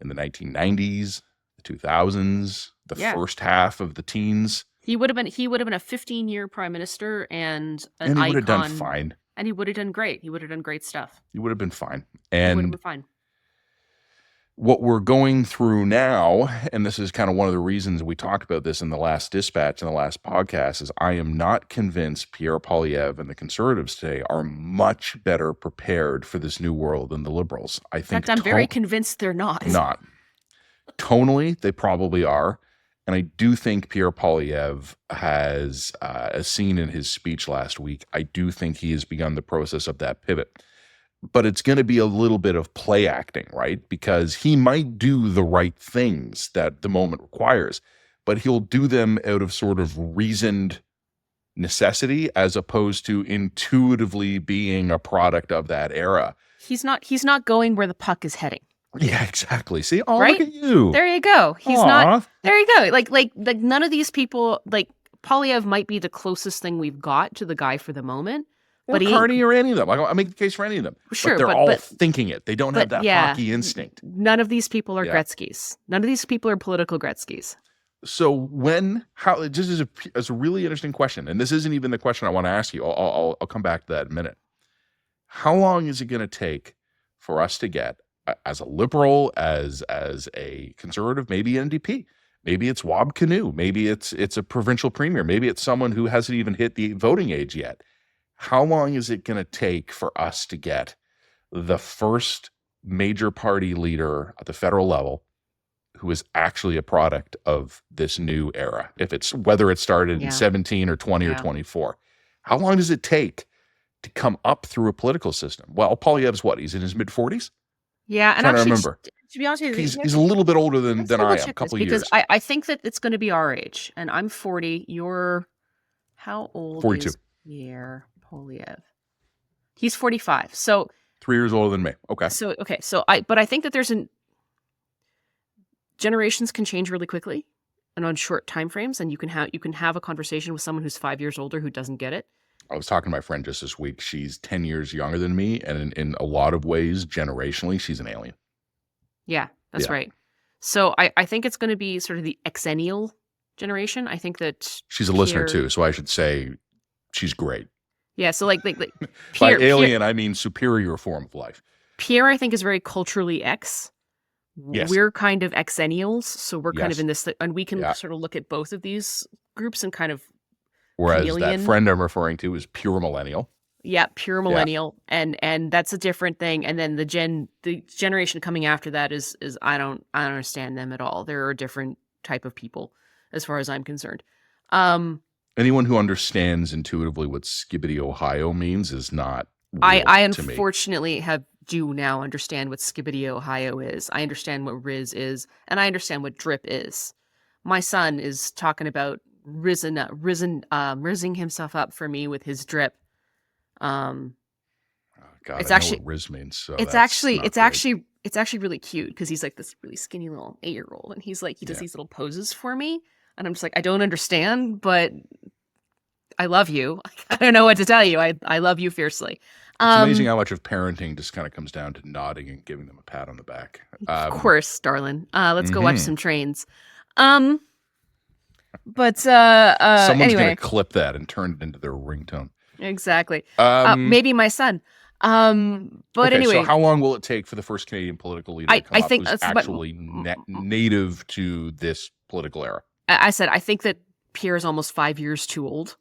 A: in the 1990s, the 2000s, the first half of the teens,
B: he would have been a 15-year prime minister and an icon.
A: And he would have done fine.
B: And he would have done great. He would have done great stuff.
A: He would have been fine.
B: And he would have been fine.
A: What we're going through now, and this is kind of one of the reasons we talked about this in the last dispatch, in the last podcast, is I am not convinced Pierre Poilievre and the Conservatives today are much better prepared for this new world than the Liberals. I think.
B: In fact, I'm very convinced they're not.
A: Not. Tonally, they probably are. And I do think Pierre Poilievre has, as seen in his speech last week, I do think he has begun the process of that pivot. But it's going to be a little bit of play acting, right? Because he might do the right things that the moment requires, but he'll do them out of sort of reasoned necessity as opposed to intuitively being a product of that era.
B: He's not going where the puck is heading.
A: Yeah, exactly. See,
B: right?
A: Look at you.
B: There you go. He's not. There you go. Like none of these people, like Poilievre might be the closest thing we've got to the guy for the moment.
A: But Carney or any of them. I make the case for any of them.
B: Sure,
A: but they're all thinking it. They don't have that hockey instinct.
B: None of these people are Gretzky's. None of these people are political Gretzky's.
A: So this is a really interesting question, and this isn't even the question I want to ask you. I'll come back to that in a minute. How long is it going to take for us to get, as a liberal, as a conservative, maybe an NDP, maybe it's Wab Kinew, maybe it's a provincial premier, maybe it's someone who hasn't even hit the voting age yet. How long is it going to take for us to get the first major party leader at the federal level who is actually a product of this new era? Whether it started in 17 or 20 or 24, how long does it take to come up through a political system? Well, Poilievre's what? He's in his mid-40s?
B: Yeah, and
A: actually, remember.
B: To be honest with you,
A: he's a little bit older than I am, a couple of years.
B: Because I think that it's going to be our age, and I'm 40. You're how old
A: 42.
B: Is Pierre Poilievre? He's 45. So
A: 3 years older than me. Okay.
B: But I think that generations can change really quickly and on short time frames, and you can have a conversation with someone who's 5 years older who doesn't get it.
A: I was talking to my friend just this week. She's 10 years younger than me, and in a lot of ways, generationally, she's an alien.
B: Yeah, that's right. So I think it's going to be sort of the exennial generation. I think that
A: she's a listener too, so I should say she's great.
B: Yeah, so like
A: by alien, I mean superior form of life.
B: Pierre, I think, is very culturally X.
A: Yes.
B: We're kind of Xennials, so we're kind of
A: Yes.
B: in this, and we can
A: Yeah.
B: sort of look at both of these groups and kind of
A: Whereas that
B: chameleon.
A: friend I'm referring to is pure millennial.
B: Yeah, pure millennial, and that's a different thing. And then the generation coming after that is I don't understand them at all. They're a different type of people, as far as I'm concerned.
A: Anyone who understands intuitively what Skibbity Ohio means is not real
B: I
A: to me.
B: unfortunately do now understand what Skibbity Ohio is. I understand what Riz is, and I understand what drip is. My son is talking about rizzing himself up for me with his drip.
A: God,
B: it's
A: I
B: actually
A: know what Riz means. So
B: it's actually really cute because he's like this really skinny little 8-year-old, and he's like he does these little poses for me, and I'm just like I don't understand, but I love you. I don't know what to tell you. I love you fiercely.
A: It's amazing how much of parenting just kind of comes down to nodding and giving them a pat on the back.
B: Of course, darling. Let's go watch some trains. But
A: someone's
B: anyway.
A: gonna clip that and turn it into their ringtone.
B: Exactly. Maybe my son. But anyway,
A: so how long will it take for the first Canadian political leader to come up who's actually native to this political era?
B: I said I think that Pierre is almost 5 years too old.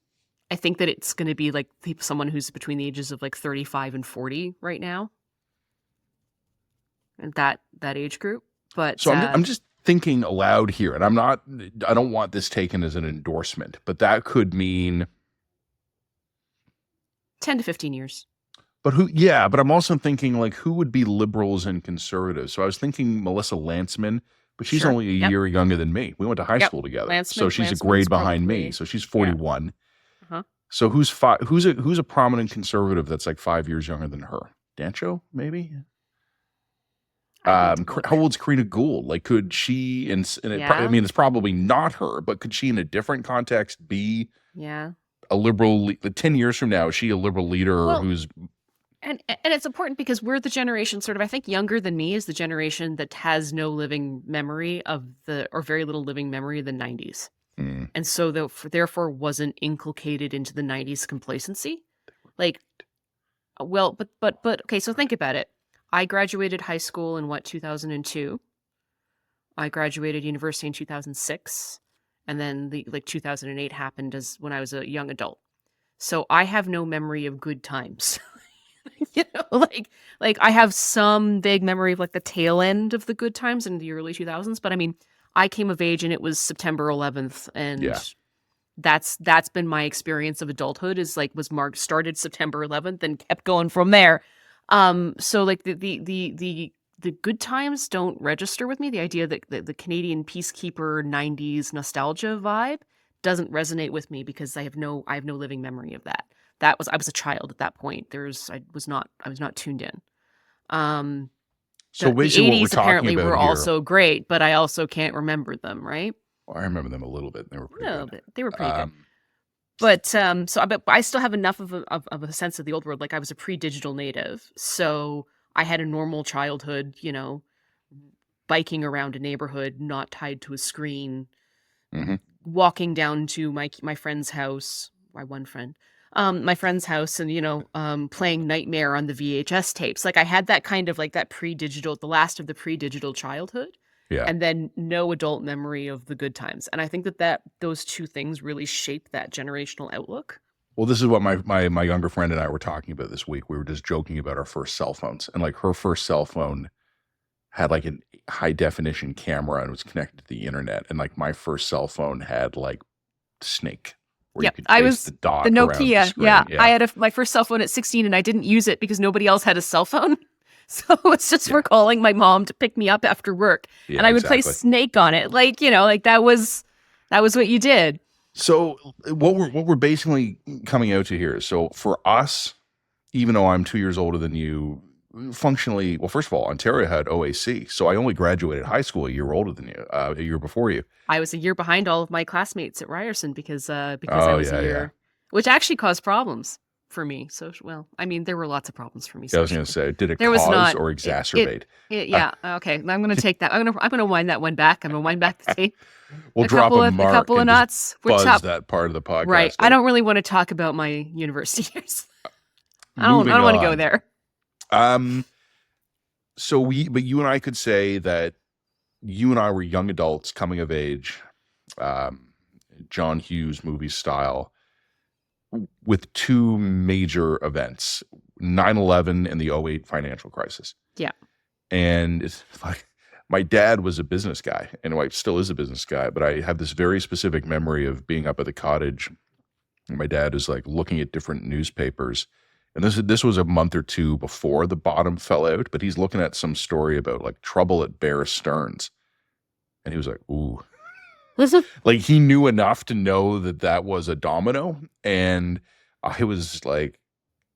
B: I think that it's going to be like someone who's between the ages of like 35 and 40 right now, and that age group. But
A: so I'm just thinking aloud here, and I don't want this taken as an endorsement, but that could mean
B: 10 to 15 years.
A: But but I'm also thinking like who would be liberals and conservatives. So I was thinking Melissa Lantzman, but she's only a year younger than me. We went to high school together. So she's a grade behind me. So she's 41.
B: Uh-huh.
A: So who's a prominent conservative that's like 5 years younger than her? Dancho, maybe? How old's Karina Gould? Like, could she, I mean, it's probably not her, but could she in a different context be a liberal, 10 years from now, is she a liberal leader who's...
B: And it's important because we're the generation sort of, I think younger than me is the generation that has no living memory or very little living memory of the 90s. And so therefore wasn't inculcated into the 90s complacency. Like, well, but okay, so think about it. I graduated high school in 2002. I graduated university in 2006. And then 2008 happened when I was a young adult. So I have no memory of good times. Like I have some vague memory of like the tail end of the good times in the early 2000s, but I mean, I came of age and it was September 11th, and that's been my experience of adulthood. Started September 11th and kept going from there. So like the good times don't register with me. The idea that the Canadian peacekeeper 90s nostalgia vibe doesn't resonate with me because I have no living memory of that. I was a child at that point. I was not tuned in.
A: So
B: the
A: basically
B: 80s
A: what we're
B: apparently
A: talking about
B: were
A: here,
B: also great, but I also can't remember them, right?
A: Well, I remember them a little bit. They were pretty good.
B: They were pretty good. But I still have enough of a sense of the old world. Like I was a pre-digital native, so I had a normal childhood, biking around a neighborhood, not tied to a screen, walking down to my friend's house, my one friend, my friend's house, and playing Nightmare on the VHS tapes. Like I had that kind of like that pre-digital, the last of the pre-digital childhood.
A: Yeah.
B: And then no adult memory of the good times. And I think that those two things really shape that generational outlook.
A: Well, this is what my younger friend and I were talking about this week. We were just joking about our first cell phones, and like her first cell phone had like a high definition camera and was connected to the internet. And like my first cell phone had like Snake.
B: Yeah, I was the Nokia. Yeah, I had my first cell phone at 16 and I didn't use it because nobody else had a cell phone. So it's just for calling my mom to pick me up after work. And I would play Snake on it. Like, like that was what you did.
A: So what we're basically coming out to here. So for us, even though I'm 2 years older than you, functionally, well, first of all, Ontario had OAC. So I only graduated high school a year older than you, a year before you.
B: I was a year behind all of my classmates at Ryerson because I was a year, which actually caused problems for me. So, well, I mean, there were lots of problems for me.
A: I was going to say, did it cause or exacerbate?
B: Okay. I'm going to take that. I'm going to wind that one back. I'm going to wind back the tape.
A: We'll drop a mark.
B: A couple of knots.
A: Buzz that part of the podcast.
B: Right. I don't really want to talk about my university years. I don't want to go there.
A: but you and I could say that you and I were young adults coming of age, um, John Hughes movie style, with two major events, 9/11 and the '08 financial crisis.
B: Yeah.
A: And it's like, my dad was a business guy, and my wife still is a business guy, but I have this very specific memory of being up at the cottage. And my dad is like looking at different newspapers. And this was a month or two before the bottom fell out, but he's looking at some story about like trouble at Bear Stearns. And he was like, ooh. Like, he knew enough to know that that was a domino. And I was like,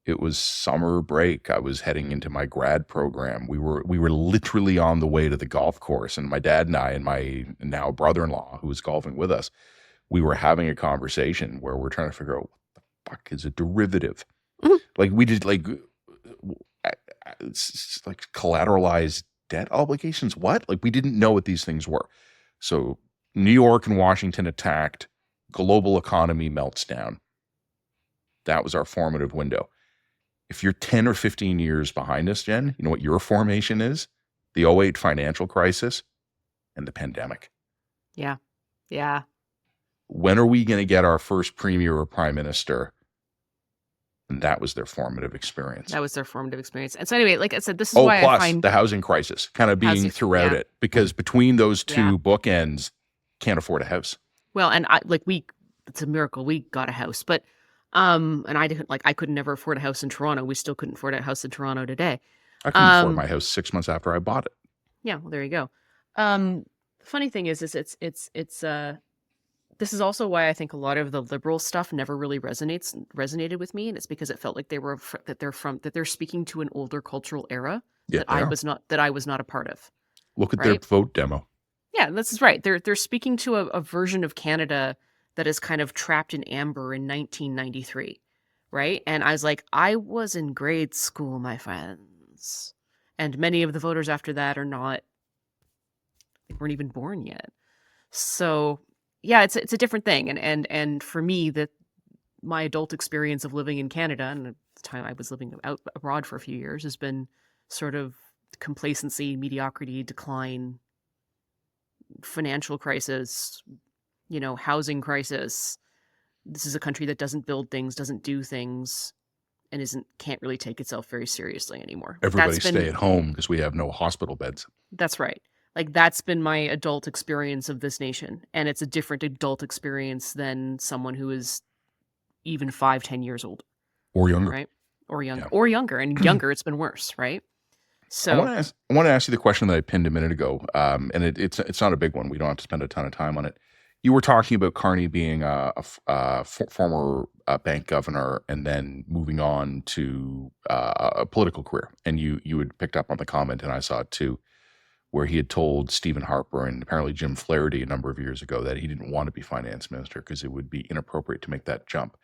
A: it was summer break. I was heading into my grad program. We were literally on the way to the golf course, and my dad and I and my now brother-in-law, who was golfing with us, we were having a conversation where we're trying to figure out what the fuck is a derivative. Like, we did like collateralized debt obligations. What? Like, we didn't know what these things were. So New York and Washington attacked, global economy melts down. That was our formative window. If you're 10 or 15 years behind us, Jen, you know what your formation is? The '08 financial crisis and the pandemic.
B: Yeah. Yeah.
A: When are we going to get our first premier or prime minister? And that was their formative experience.
B: That was their formative experience. And so anyway, like I said, this is why I
A: plus
B: find
A: the housing crisis kind of being throughout it, because between those two bookends, can't afford a house.
B: Well, and it's a miracle we got a house, but and I could never afford a house in Toronto. We still couldn't afford a house in Toronto today.
A: I couldn't afford my house 6 months after I bought it.
B: Yeah, well, there you go. The funny thing is this is also why I think a lot of the liberal stuff never really resonated with me, and it's because it felt like they're speaking to an older cultural era that I was not a part of.
A: Look at their vote demo.
B: Yeah, this is right. They're speaking to a version of Canada that is kind of trapped in amber in 1993, right? And I was like, I was in grade school, my friends, and many of the voters after that they weren't even born yet. So yeah, it's a different thing, and for me, that my adult experience of living in Canada, and at the time I was living out abroad for a few years, has been sort of complacency, mediocrity, decline, financial crisis, housing crisis. This is a country that doesn't build things, doesn't do things, and can't really take itself very seriously anymore.
A: Everybody stay at home because we have no hospital beds.
B: That's right. Like, that's been my adult experience of this nation, and it's a different adult experience than someone who is even 5-10 years old
A: or younger,
B: right? Or younger, and younger it's been worse, right? So
A: I want to ask you the question that I pinned a minute ago, and it's not a big one. We don't have to spend a ton of time on it. You were talking about Carney being a former bank governor and then moving on to a political career, and you had picked up on the comment, and I saw it too, where he had told Stephen Harper and apparently Jim Flaherty a number of years ago that he didn't want to be finance minister because it would be inappropriate to make that jump.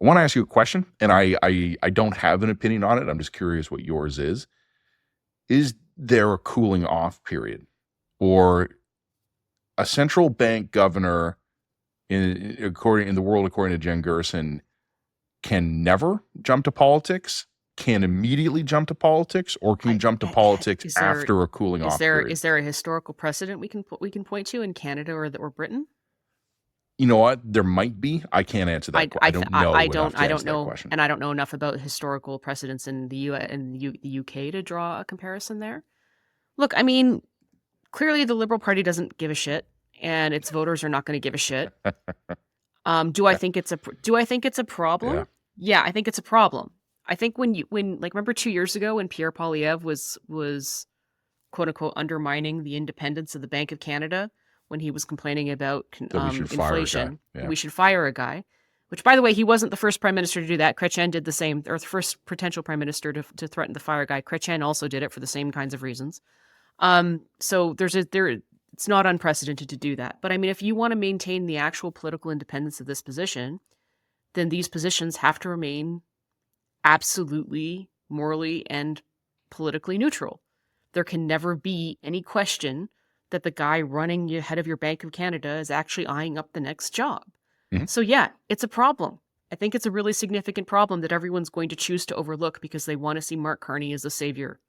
A: I want to ask you a question, and I don't have an opinion on it. I'm just curious what yours is. Is there a cooling off period, or a central bank governor in the world, according to Jen Gerson, can never jump to politics, can immediately jump to politics, or can jump to politics after a cooling off period?
B: Is there a historical precedent we can point to in Canada or Britain?
A: You know what? There might be. I can't answer that. I don't know.
B: I don't know, and I don't know enough about historical precedents in the UK to draw a comparison there. Look, I mean, clearly the Liberal Party doesn't give a shit, and its voters are not going to give a shit. Do I think it's a problem? Yeah, I think it's a problem. I think when remember 2 years ago when Pierre Poilievre was quote unquote undermining the independence of the Bank of Canada when he was complaining about inflation, we should fire a guy. Which, by the way, he wasn't the first prime minister to do that. Chrétien did the same, or the first potential prime minister to threaten to fire a guy. Chrétien also did it for the same kinds of reasons. So it's not unprecedented to do that. But I mean, if you want to maintain the actual political independence of this position, then these positions have to remain absolutely morally and politically neutral. There can never be any question that the guy running the head of your Bank of Canada is actually eyeing up the next job. Mm-hmm. So yeah, it's a problem. I think it's a really significant problem that everyone's going to choose to overlook because they want to see Mark Carney as a savior.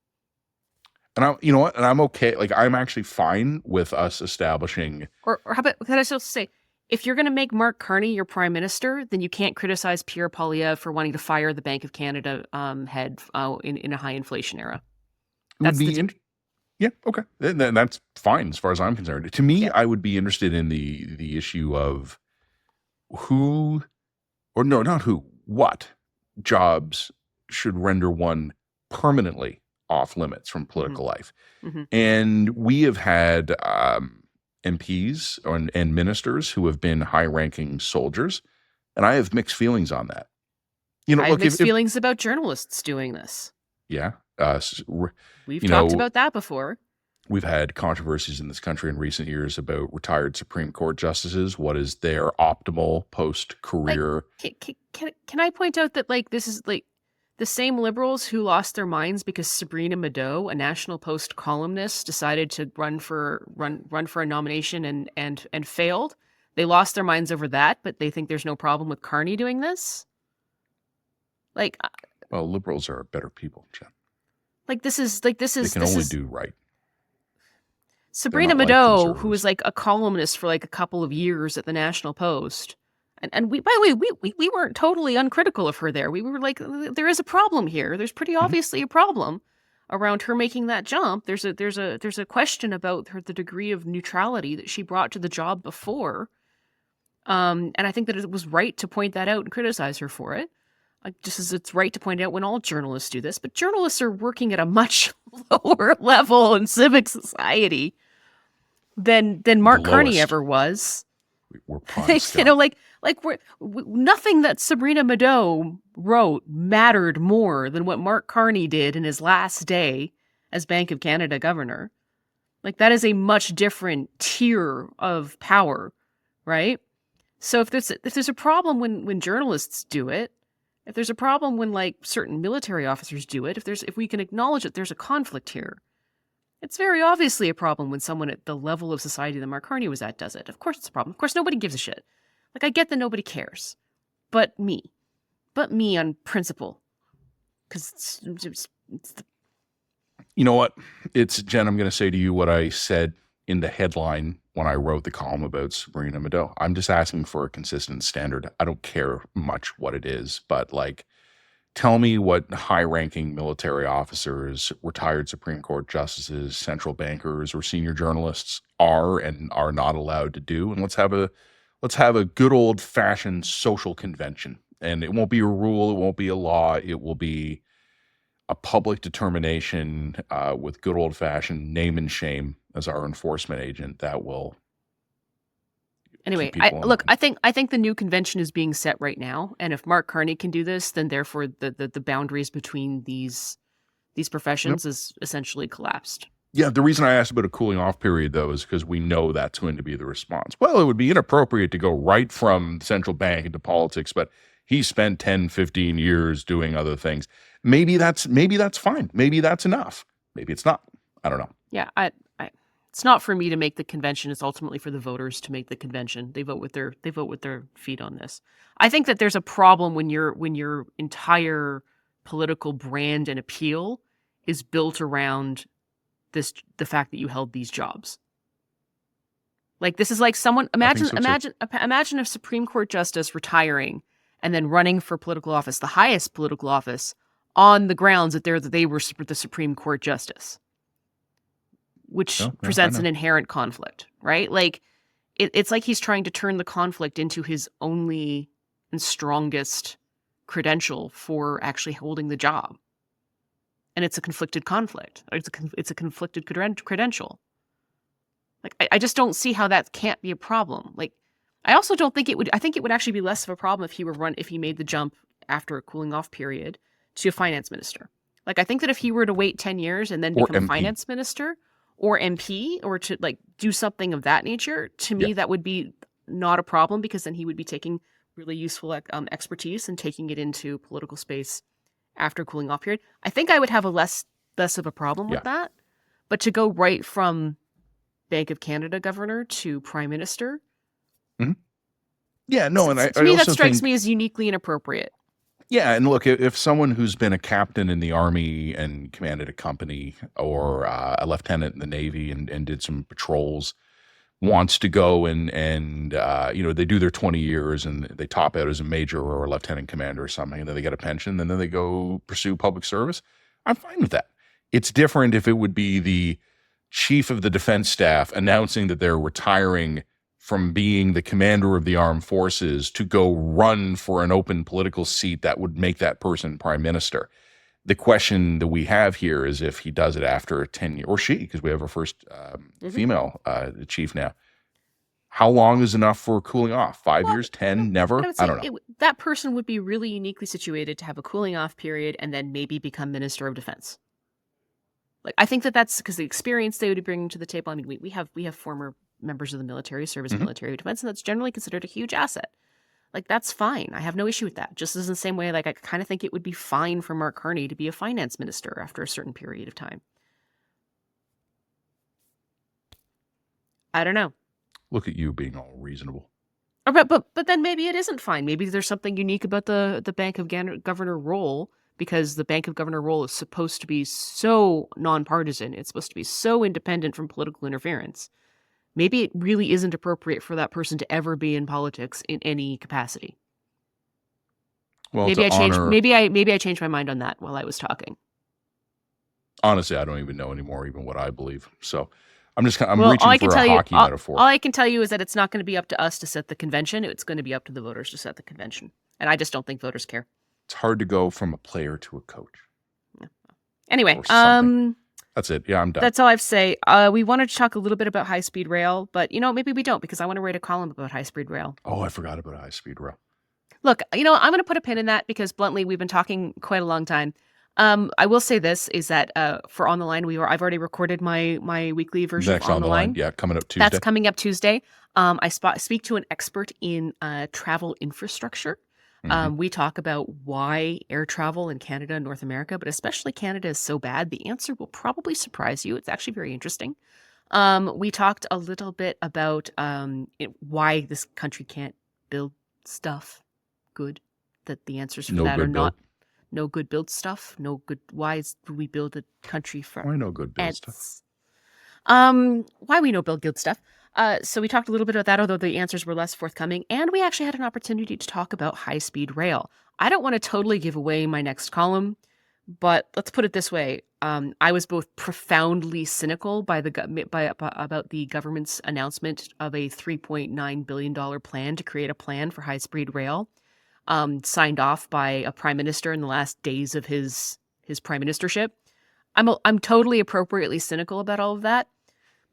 A: And I, you know what? And I'm okay. Like, I'm actually fine with us establishing.
B: Or how about, can I still say, if you're going to make Mark Carney your prime minister, then you can't criticize Pierre Poilievre for wanting to fire the Bank of Canada head in a high inflation era.
A: It would be yeah, okay. Then that's fine as far as I'm concerned. To me, I would be interested in the issue of who, or no, not who, what jobs should render one permanently off limits from political life. And we have had MPs and ministers who have been high-ranking soldiers, and I have mixed feelings on that. You know,
B: I have mixed feelings about journalists doing this.
A: Yeah.
B: We've talked about that before.
A: We've had controversies in this country in recent years about retired Supreme Court justices. What is their optimal post-career?
B: Like, can I point out that, like, this is like the same liberals who lost their minds because Sabrina Mado, a National Post columnist, decided to run for a nomination and failed. They lost their minds over that, but they think there's no problem with Carney doing this. Like,
A: well, liberals are better people, Jen.
B: Like, this is
A: they can only do right.
B: Sabrina Mado, who was like a columnist for like a couple of years at the National Post. And we, by the way, we weren't totally uncritical of her there. We were like, there is a problem here. There's pretty obviously a problem around her making that jump. There's a question about the degree of neutrality that she brought to the job before. And I think that it was right to point that out and criticize her for it. Just as it's right to point out when all journalists do this, but journalists are working at a much lower level in civic society than Mark Carney ever was.
A: We're punished,
B: you know, like nothing that Sabrina Mado wrote mattered more than what Mark Carney did in his last day as Bank of Canada governor. Like, that is a much different tier of power, right? So if there's a problem when journalists do it, if there's a problem when like certain military officers do it, if we can acknowledge that there's a conflict here, it's very obviously a problem when someone at the level of society that Mark Carney was at does it. Of course it's a problem. Of course nobody gives a shit. Like, I get that nobody cares, but me on principle, because it's
A: you know what? It's Jen. I'm going to say to you what I said in the headline when I wrote the column about Sabrina Mado. I'm just asking for a consistent standard. I don't care much what it is, but like, tell me what high-ranking military officers, retired Supreme Court justices, central bankers, or senior journalists are and are not allowed to do, and let's have a good old-fashioned social convention. And it won't be a rule, it won't be a law, it will be a public determination with good old-fashioned name and shame as our enforcement agent that will.
B: Anyway, I think the new convention is being set right now, and if Mark Carney can do this, then therefore the boundaries between these professions is essentially collapsed.
A: Yeah, the reason I asked about a cooling off period, though, is because we know that's going to be the response. Well, it would be inappropriate to go right from the central bank into politics, but he spent 10, 15 years doing other things. Maybe that's fine. Maybe that's enough. Maybe it's not. I don't know.
B: Yeah, it's not for me to make the convention. It's ultimately for the voters to make the convention. They vote with their feet on this. I think that there's a problem when your entire political brand and appeal is built around the fact that you held these jobs. Like, this is like someone imagine a Supreme Court justice retiring and then running for political office, the highest political office, on the grounds that they were the Supreme Court justice, which presents an inherent conflict, right? Like, it's like he's trying to turn the conflict into his only and strongest credential for actually holding the job. And it's a conflicted conflict. It's a conflicted credential. Like, I just don't see how that can't be a problem. Like, I also don't think it would. I think it would actually be less of a problem if he made the jump after a cooling off period to a finance minister. Like, I think that if he were to wait 10 years and then become a finance minister or MP, or to like do something of that nature, to me that would be not a problem, because then he would be taking really useful expertise and taking it into political space after cooling off period. I think I would have a less of a problem with that. But to go right from Bank of Canada governor to prime minister,
A: yeah, no, and
B: to me that strikes me as uniquely inappropriate.
A: Yeah, and look, if someone who's been a captain in the Army and commanded a company, or a lieutenant in the Navy and did some patrols, wants to go and they do their 20 years and they top out as a major or a lieutenant commander or something, and then they get a pension, and then they go pursue public service, I'm fine with that. It's different if it would be the chief of the defense staff announcing that they're retiring from being the commander of the armed forces to go run for an open political seat that would make that person prime minister. The question that we have here is if he does it after 10 years, or she, because we have our first female chief now. How long is enough for cooling off? 5 years, 10, never? I don't know.
B: That person would be really uniquely situated to have a cooling off period and then maybe become Minister of Defense. Like, I think that's because the experience they would be bringing to the table. I mean, we have former members of the military, service military defense, and that's generally considered a huge asset. Like, that's fine. I have no issue with that. Just as in the same way, like, I kind of think it would be fine for Mark Carney to be a finance minister after a certain period of time. I don't know.
A: Look at you being all reasonable.
B: But then maybe it isn't fine. Maybe there's something unique about the Bank of Governor role, because the Bank of Governor role is supposed to be so nonpartisan. It's supposed to be so independent from political interference. Maybe it really isn't appropriate for that person to ever be in politics in any capacity. Well, maybe I changed my mind on that while I was talking.
A: Honestly, I don't even know anymore even what I believe. So I'm reaching for a hockey metaphor.
B: All I can tell you is that it's not going to be up to us to set the convention. It's going to be up to the voters to set the convention. And I just don't think voters care.
A: It's hard to go from a player to a coach.
B: Yeah. Anyway,
A: that's it. Yeah, I'm done.
B: That's all I have to say. We wanted to talk a little bit about high-speed rail, but, maybe we don't, because I want to write a column about high-speed rail.
A: Oh, I forgot about high-speed rail.
B: Look, I'm going to put a pin in that because, bluntly, we've been talking quite a long time. I will say this, is that for On the Line, I've already recorded my weekly version of On the Line.
A: Yeah, coming up Tuesday.
B: That's coming up Tuesday. I speak to an expert in travel infrastructure. We talk about why air travel in Canada and North America, but especially Canada, is so bad. The answer will probably surprise you. It's actually very interesting. We talked a little bit about why this country can't build stuff good, that the answers for that are not no good build stuff, no good. Why do we build a country for?
A: Why no good build stuff?
B: Why we no build good stuff? So we talked a little bit about that, although the answers were less forthcoming, and we actually had an opportunity to talk about high-speed rail. I don't want to totally give away my next column, but let's put it this way. I was both profoundly cynical about the government's announcement of a $3.9 billion plan to create a plan for high-speed rail, signed off by a prime minister in the last days of his prime ministership. I'm totally appropriately cynical about all of that.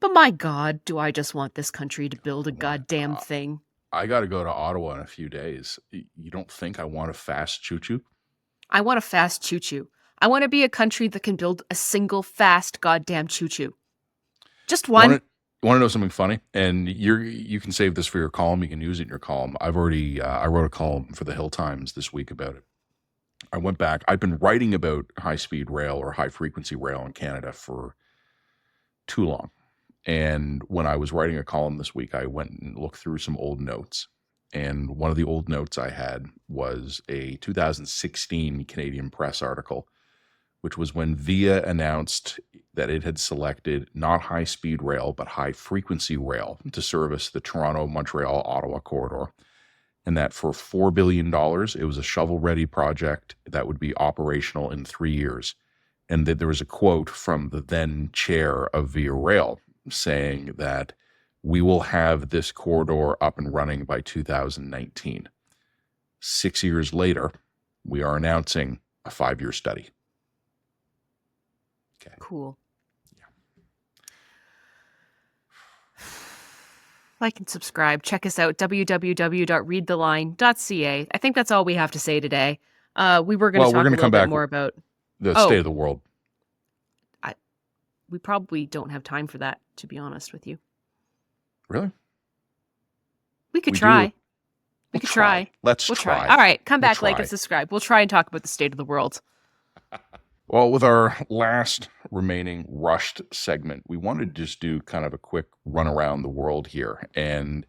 B: But my God, do I just want this country to build a goddamn thing?
A: I got to go to Ottawa in a few days. You don't think I want a fast choo-choo?
B: I want a fast choo-choo. I want to be a country that can build a single fast goddamn choo-choo. Just one.
A: You want to know something funny? And you can save this for your column. You can use it in your column. I wrote a column for the Hill Times this week about it. I went back. I've been writing about high-speed rail or high-frequency rail in Canada for too long. And when I was writing a column this week, I went and looked through some old notes. And one of the old notes I had was a 2016 Canadian Press article, which was when VIA announced that it had selected not high-speed rail, but high-frequency rail to service the Toronto-Montreal-Ottawa corridor. And that for $4 billion, it was a shovel-ready project that would be operational in 3 years. And that there was a quote from the then chair of VIA Rail saying that we will have this corridor up and running by 2019. 6 years later, we are announcing a 5-year study. Okay.
B: Cool.
A: Yeah.
B: Like and subscribe. Check us out, www.readtheline.ca. I think that's all we have to say today. We were going to talk a little bit more about
A: the state of the world.
B: We probably don't have time for that, to be honest with you.
A: Really?
B: We could try. We could try.
A: Let's try.
B: All right, come back, like and subscribe. We'll try and talk about the state of the world.
A: Well, with our last remaining rushed segment, we wanted to just do kind of a quick run around the world here. And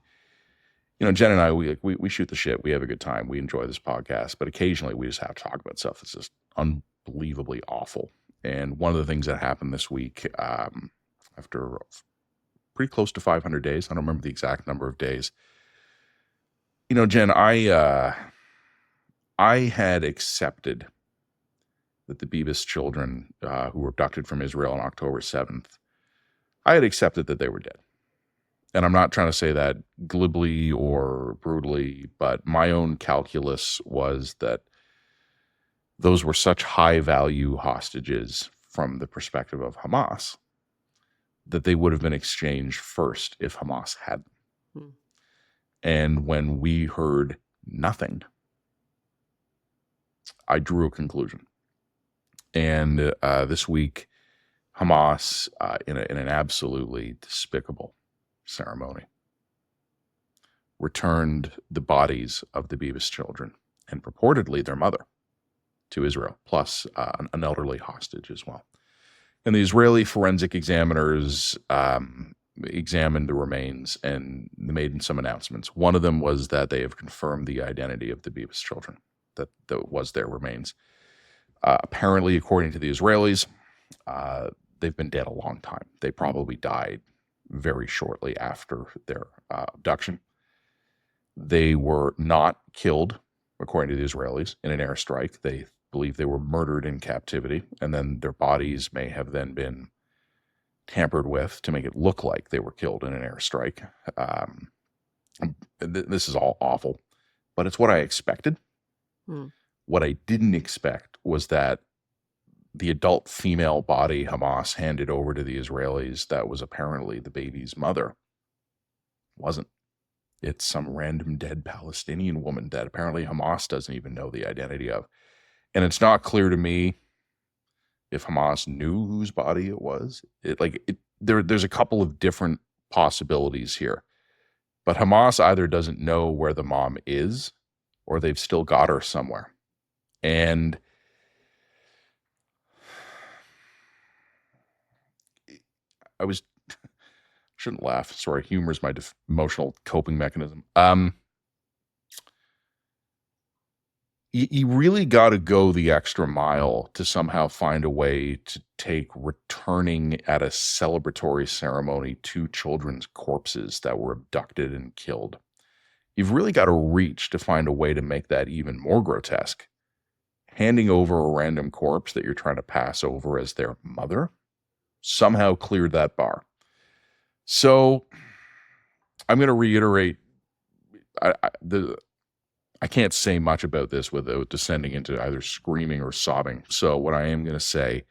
A: Jen and I, we shoot the shit. We have a good time. We enjoy this podcast, but occasionally we just have to talk about stuff that's just unbelievably awful. And one of the things that happened this week, after pretty close to 500 days, I don't remember the exact number of days. Jen, I had accepted that the Beavis children who were abducted from Israel on October 7th, I had accepted that they were dead. And I'm not trying to say that glibly or brutally, but my own calculus was that those were such high-value hostages from the perspective of Hamas that they would have been exchanged first if Hamas had them. And when we heard nothing, I drew a conclusion. And this week, Hamas, in an absolutely despicable ceremony, returned the bodies of the Beavis children and purportedly their mother to Israel, plus an elderly hostage as well. And the Israeli forensic examiners examined the remains and made some announcements. One of them was that they have confirmed the identity of the Beavis children, that was their remains. Apparently, according to the Israelis, they've been dead a long time. They probably died very shortly after their abduction. They were not killed, according to the Israelis, in an airstrike. They believe they were murdered in captivity, and then their bodies may have then been tampered with to make it look like they were killed in an airstrike. This is all awful, but it's what I expected. What I didn't expect was that the adult female body Hamas handed over to the Israelis that was apparently the baby's mother wasn't. It's some random dead Palestinian woman that apparently Hamas doesn't even know the identity of. And it's not clear to me if Hamas knew whose body it was. There's a couple of different possibilities here. But Hamas either doesn't know where the mom is or they've still got her somewhere. And shouldn't laugh. Sorry, humor is my emotional coping mechanism. You really got to go the extra mile to somehow find a way to take returning at a celebratory ceremony 2 children's corpses that were abducted and killed. You've really got to reach to find a way to make that even more grotesque. Handing over a random corpse that you're trying to pass over as their mother somehow cleared that bar. So I'm going to reiterate, I can't say much about this without descending into either screaming or sobbing. So what I am going to say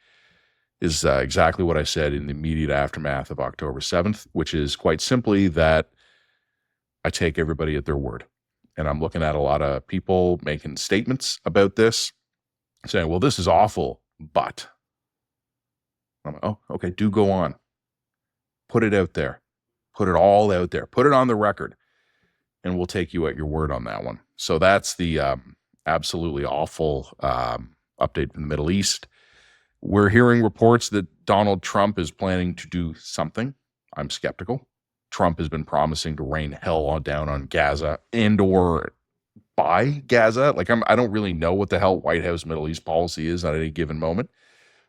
A: is exactly what I said in the immediate aftermath of October 7th, which is quite simply that I take everybody at their word. And I'm looking at a lot of people making statements about this, saying, well, this is awful, but I'm like, oh, okay, do go on. Put it out there. Put it all out there. Put it on the record. And we'll take you at your word on that one. So that's the absolutely awful update from the Middle East. We're hearing reports that Donald Trump is planning to do something. I'm skeptical. Trump has been promising to rain hell down on Gaza and or by Gaza. I don't really know what the hell White House Middle East policy is at any given moment.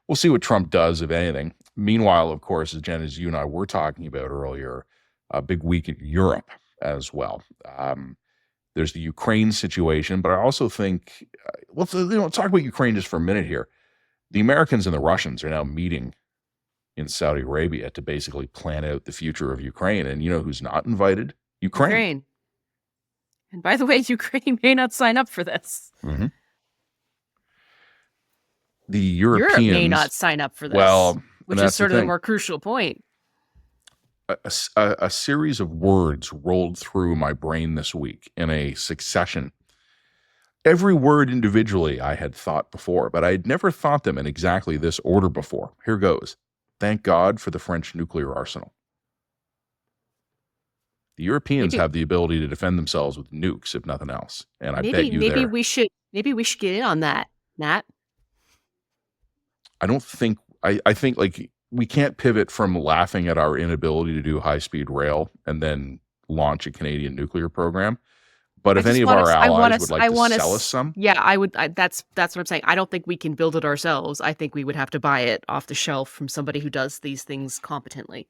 A: We'll see what Trump does, if anything. Meanwhile, of course, as you and I were talking about earlier, a big week in Europe as well. There's the Ukraine situation, but I also think, let's talk about Ukraine just for a minute here. The Americans and the Russians are now meeting in Saudi Arabia to basically plan out the future of Ukraine. And you know who's not invited? Ukraine.
B: And by the way, Ukraine may not sign up for this.
A: Mm-hmm. The Europeans
B: Europe may not sign up for this.
A: Well,
B: which is sort of the more crucial point.
A: A series of words rolled through my brain this week in a succession. Every word individually I had thought before, but I had never thought them in exactly this order before. Here goes. Thank God for the French nuclear arsenal. The Europeans have the ability to defend themselves with nukes, if nothing else. And I bet you
B: maybe we should get in on that, Nat.
A: I don't think I think we can't pivot from laughing at our inability to do high-speed rail and then launch a Canadian nuclear program. But if
B: I
A: any
B: just
A: of
B: want
A: our
B: us. I want
A: allies would
B: us.
A: like
B: I
A: to
B: want
A: sell us
B: us.
A: some,
B: Yeah, I would. That's what I'm saying. I don't think we can build it ourselves. I think we would have to buy it off the shelf from somebody who does these things competently.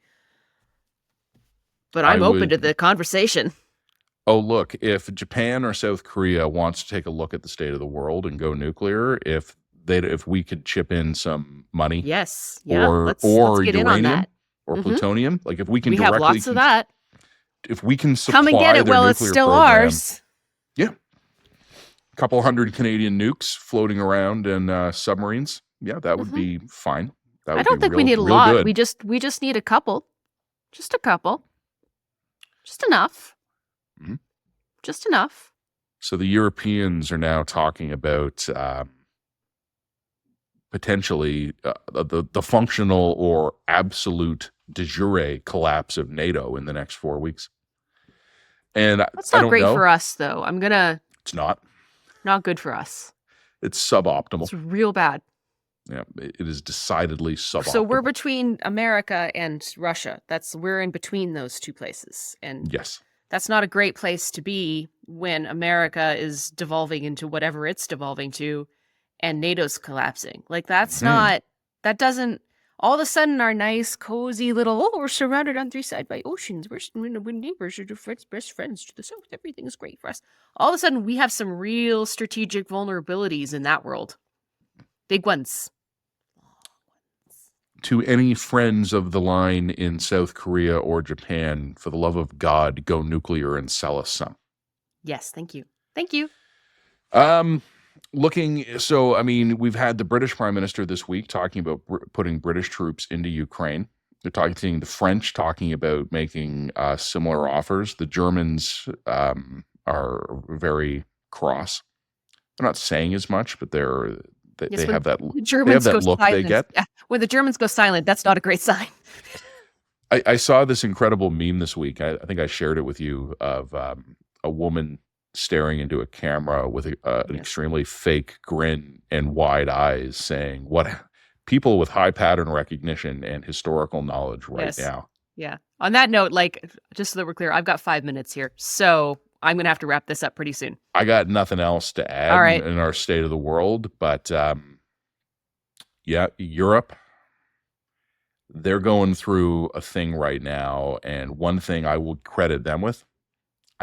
B: But
A: I
B: I'm open to
A: would.
B: the conversation.
A: Oh, look, if Japan or South Korea wants to take a look at the state of the world and go nuclear, if we could chip in some money
B: Yes. Yeah.
A: or
B: Let's get in on
A: uranium
B: that.
A: or
B: hmm
A: plutonium, like if we can
B: We have
A: directly
B: lots of that.
A: if we can
B: Come and get
A: supply
B: it
A: their
B: while it's
A: nuclear
B: still
A: program,
B: ours.
A: yeah, a couple hundred Canadian nukes floating around in submarines, yeah, that would
B: hmm
A: be fine. That
B: I
A: would be
B: don't think we need a
A: real
B: lot.
A: good.
B: We just need a couple. Just a couple. Just enough.
A: Mhm.
B: Just enough.
A: So the Europeans are now talking about potentially the functional or absolute de jure collapse of NATO in the next 4 weeks. And
B: That's
A: I
B: not
A: don't
B: great for
A: know.
B: us, though.
A: It's not.
B: Not good for us.
A: It's suboptimal.
B: It's real bad.
A: Yeah, it is decidedly suboptimal.
B: So we're between America and Russia. We're in between those two places. And
A: yes.
B: that's not a great place to be when America is devolving into whatever it's devolving to and NATO's collapsing. Like that doesn't all of a sudden our nice, cozy little, we're surrounded on three sides by oceans. We're neighbors, we're best friends to the south. Everything is great for us. All of a sudden we have some real strategic vulnerabilities in that world. Big ones.
A: To any friends of the line in South Korea or Japan, for the love of God, go nuclear and sell us some.
B: Yes, thank you. Thank you.
A: So, I mean, we've had the British Prime Minister this week talking about putting British troops into Ukraine. They're seeing the French talking about making similar offers. The Germans are very cross. They're not saying as much, but they have that look they get.
B: Yeah, when the Germans go silent, that's not a great sign.
A: I saw this incredible meme this week. I think I shared it with you of a woman staring into a camera with an extremely fake grin and wide eyes saying, what people with high pattern recognition and historical knowledge now.
B: Yeah. On that note, like, just so that we're clear, I've got 5 minutes here. So I'm going to have to wrap this up pretty soon.
A: I got nothing else to add in our state of the world, but Europe, they're going through a thing right now. And one thing I will credit them with,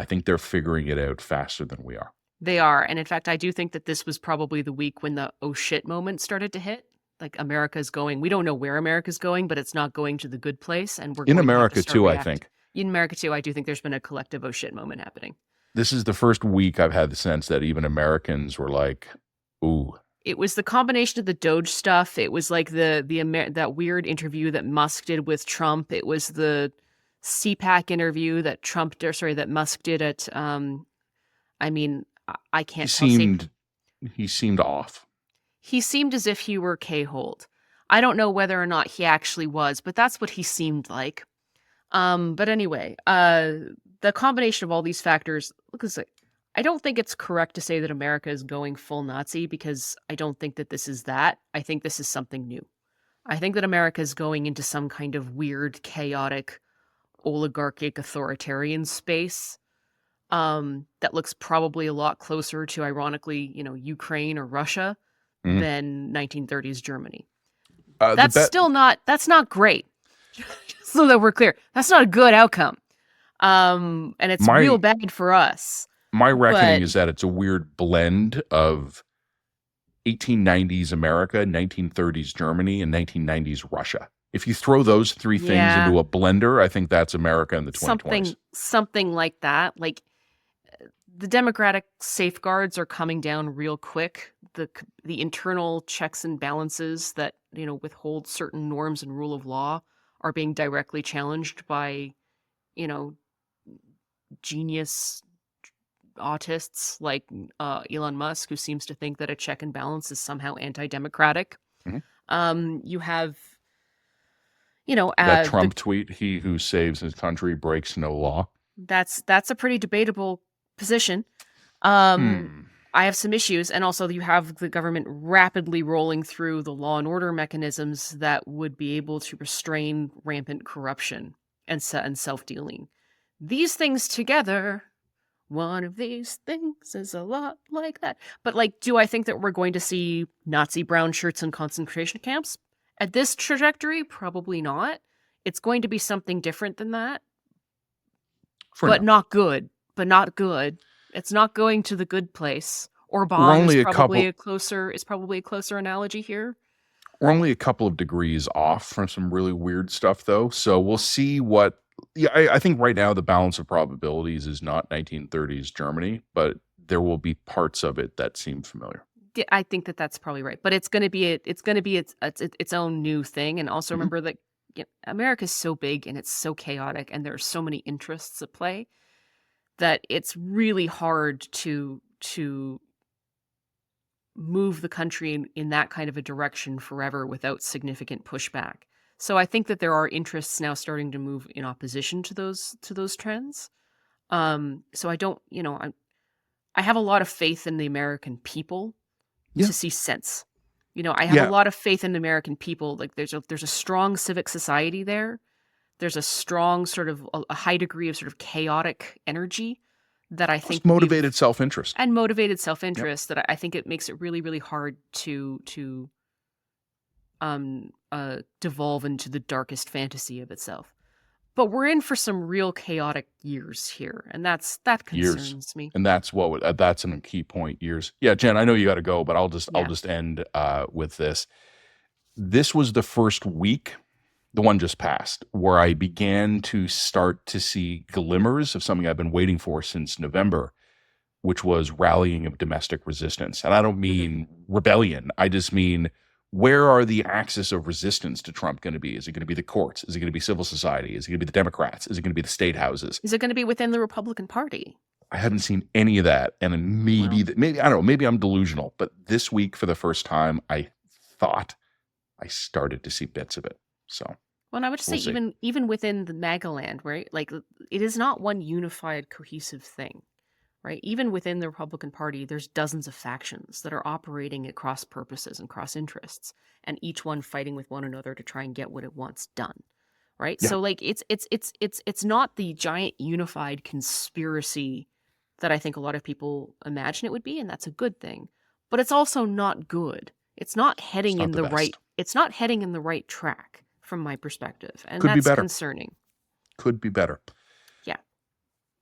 A: I think they're figuring it out faster than we are.
B: They are. And in fact, I do think that this was probably the week when the oh shit moment started to hit. Like America's going, we don't know where America's going, but it's not going to the good place. And we're
A: in America too, I think.
B: In America too, I do think there's been a collective oh shit moment happening.
A: This is the first week I've had the sense that even Americans were like, ooh.
B: It was the combination of the Doge stuff. It was like that weird interview that Musk did with Trump. It was the CPAC interview that Musk did at, I mean, I can't tell.
A: He seemed off.
B: He seemed as if he were K-holed. I don't know whether or not he actually was, but that's what he seemed like. But anyway, the combination of all these factors, I don't think it's correct to say that America is going full Nazi because I don't think that this is that. I think this is something new. I think that America is going into some kind of weird, chaotic, oligarchic, authoritarian space that looks probably a lot closer to, ironically, Ukraine or Russia than 1930s Germany. That's not great. So that we're clear, that's not a good outcome. And it's real bad for us.
A: My reckoning is that it's a weird blend of 1890s America, 1930s Germany, and 1990s Russia. If you throw those three things into a blender, I think that's America in the 2020s.
B: Something like that. Like, the democratic safeguards are coming down real quick. The internal checks and balances that, withhold certain norms and rule of law are being directly challenged by, genius autists like Elon Musk, who seems to think that a check and balance is somehow anti-democratic. You have,
A: that Trump tweet, "He who saves his country breaks no law."
B: That's a pretty debatable position. I have some issues, and also you have the government rapidly rolling through the law and order mechanisms that would be able to restrain rampant corruption and self-dealing. these things together, one of these things is a lot like that. But like, do I think that we're going to see Nazi brown shirts in concentration camps? At this trajectory, probably not. It's going to be something different than that, but not good. But not good. It's not going to the good place. Or bomb is probably a closer analogy here.
A: We're only a couple of degrees off from some really weird stuff, though. So we'll see what. Yeah, I think right now the balance of probabilities is not 1930s Germany, but there will be parts of it that seem familiar.
B: I think that that's probably right, but it's going to be its own new thing. And also remember that America is so big and it's so chaotic, and there are so many interests at play that it's really hard to move the country in that kind of a direction forever without significant pushback. So I think that there are interests now starting to move in opposition to those trends. So I don't, I have a lot of faith in the American people to see sense. I have a lot of faith in the American people. Like there's a strong civic society there. There's a strong sort of a high degree of sort of chaotic energy that I think
A: motivated self-interest
B: that I think it makes it really, really hard to devolve into the darkest fantasy of itself. But we're in for some real chaotic years here, and that concerns me.
A: And that's a key point. Years. Yeah, Jen, I know you got to go, but I'll just end with this. This was the first week, the one just passed, where I began to start to see glimmers of something I've been waiting for since November, which was rallying of domestic resistance. And I don't mean rebellion. I just mean, where are the axis of resistance to Trump going to be? Is it going to be the courts? Is it going to be civil society? Is it going to be the Democrats? Is it going to be the state houses?
B: Is it going to be within the Republican Party?
A: I haven't seen any of that. And maybe I don't know, maybe I'm delusional, but this week for the first time, I thought I started to see bits of it. So,
B: well, and I would just say even within the MAGA land, right? Like, it is not one unified, cohesive thing. Right? Even within the Republican Party, there's dozens of factions that are operating at cross purposes and cross interests, and each one fighting with one another to try and get what it wants done. Right? Yeah. So like it's not the giant unified conspiracy that I think a lot of people imagine it would be, and that's a good thing. But it's also not good. It's not heading in the right. It's not heading in the right track from my perspective, and that's concerning.
A: Could be better.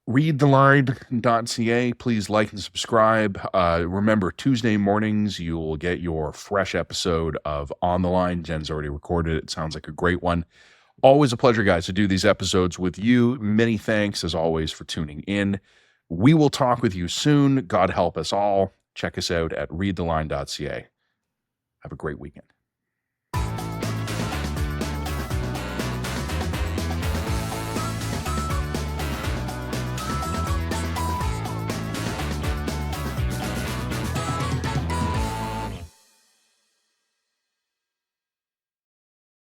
A: Readtheline.ca. Please like and subscribe. Remember, Tuesday mornings, you'll get your fresh episode of On the Line. Jen's already recorded it. Sounds like a great one. Always a pleasure, guys, to do these episodes with you. Many thanks, as always, for tuning in. We will talk with you soon. God help us all. Check us out at readtheline.ca. Have a great weekend.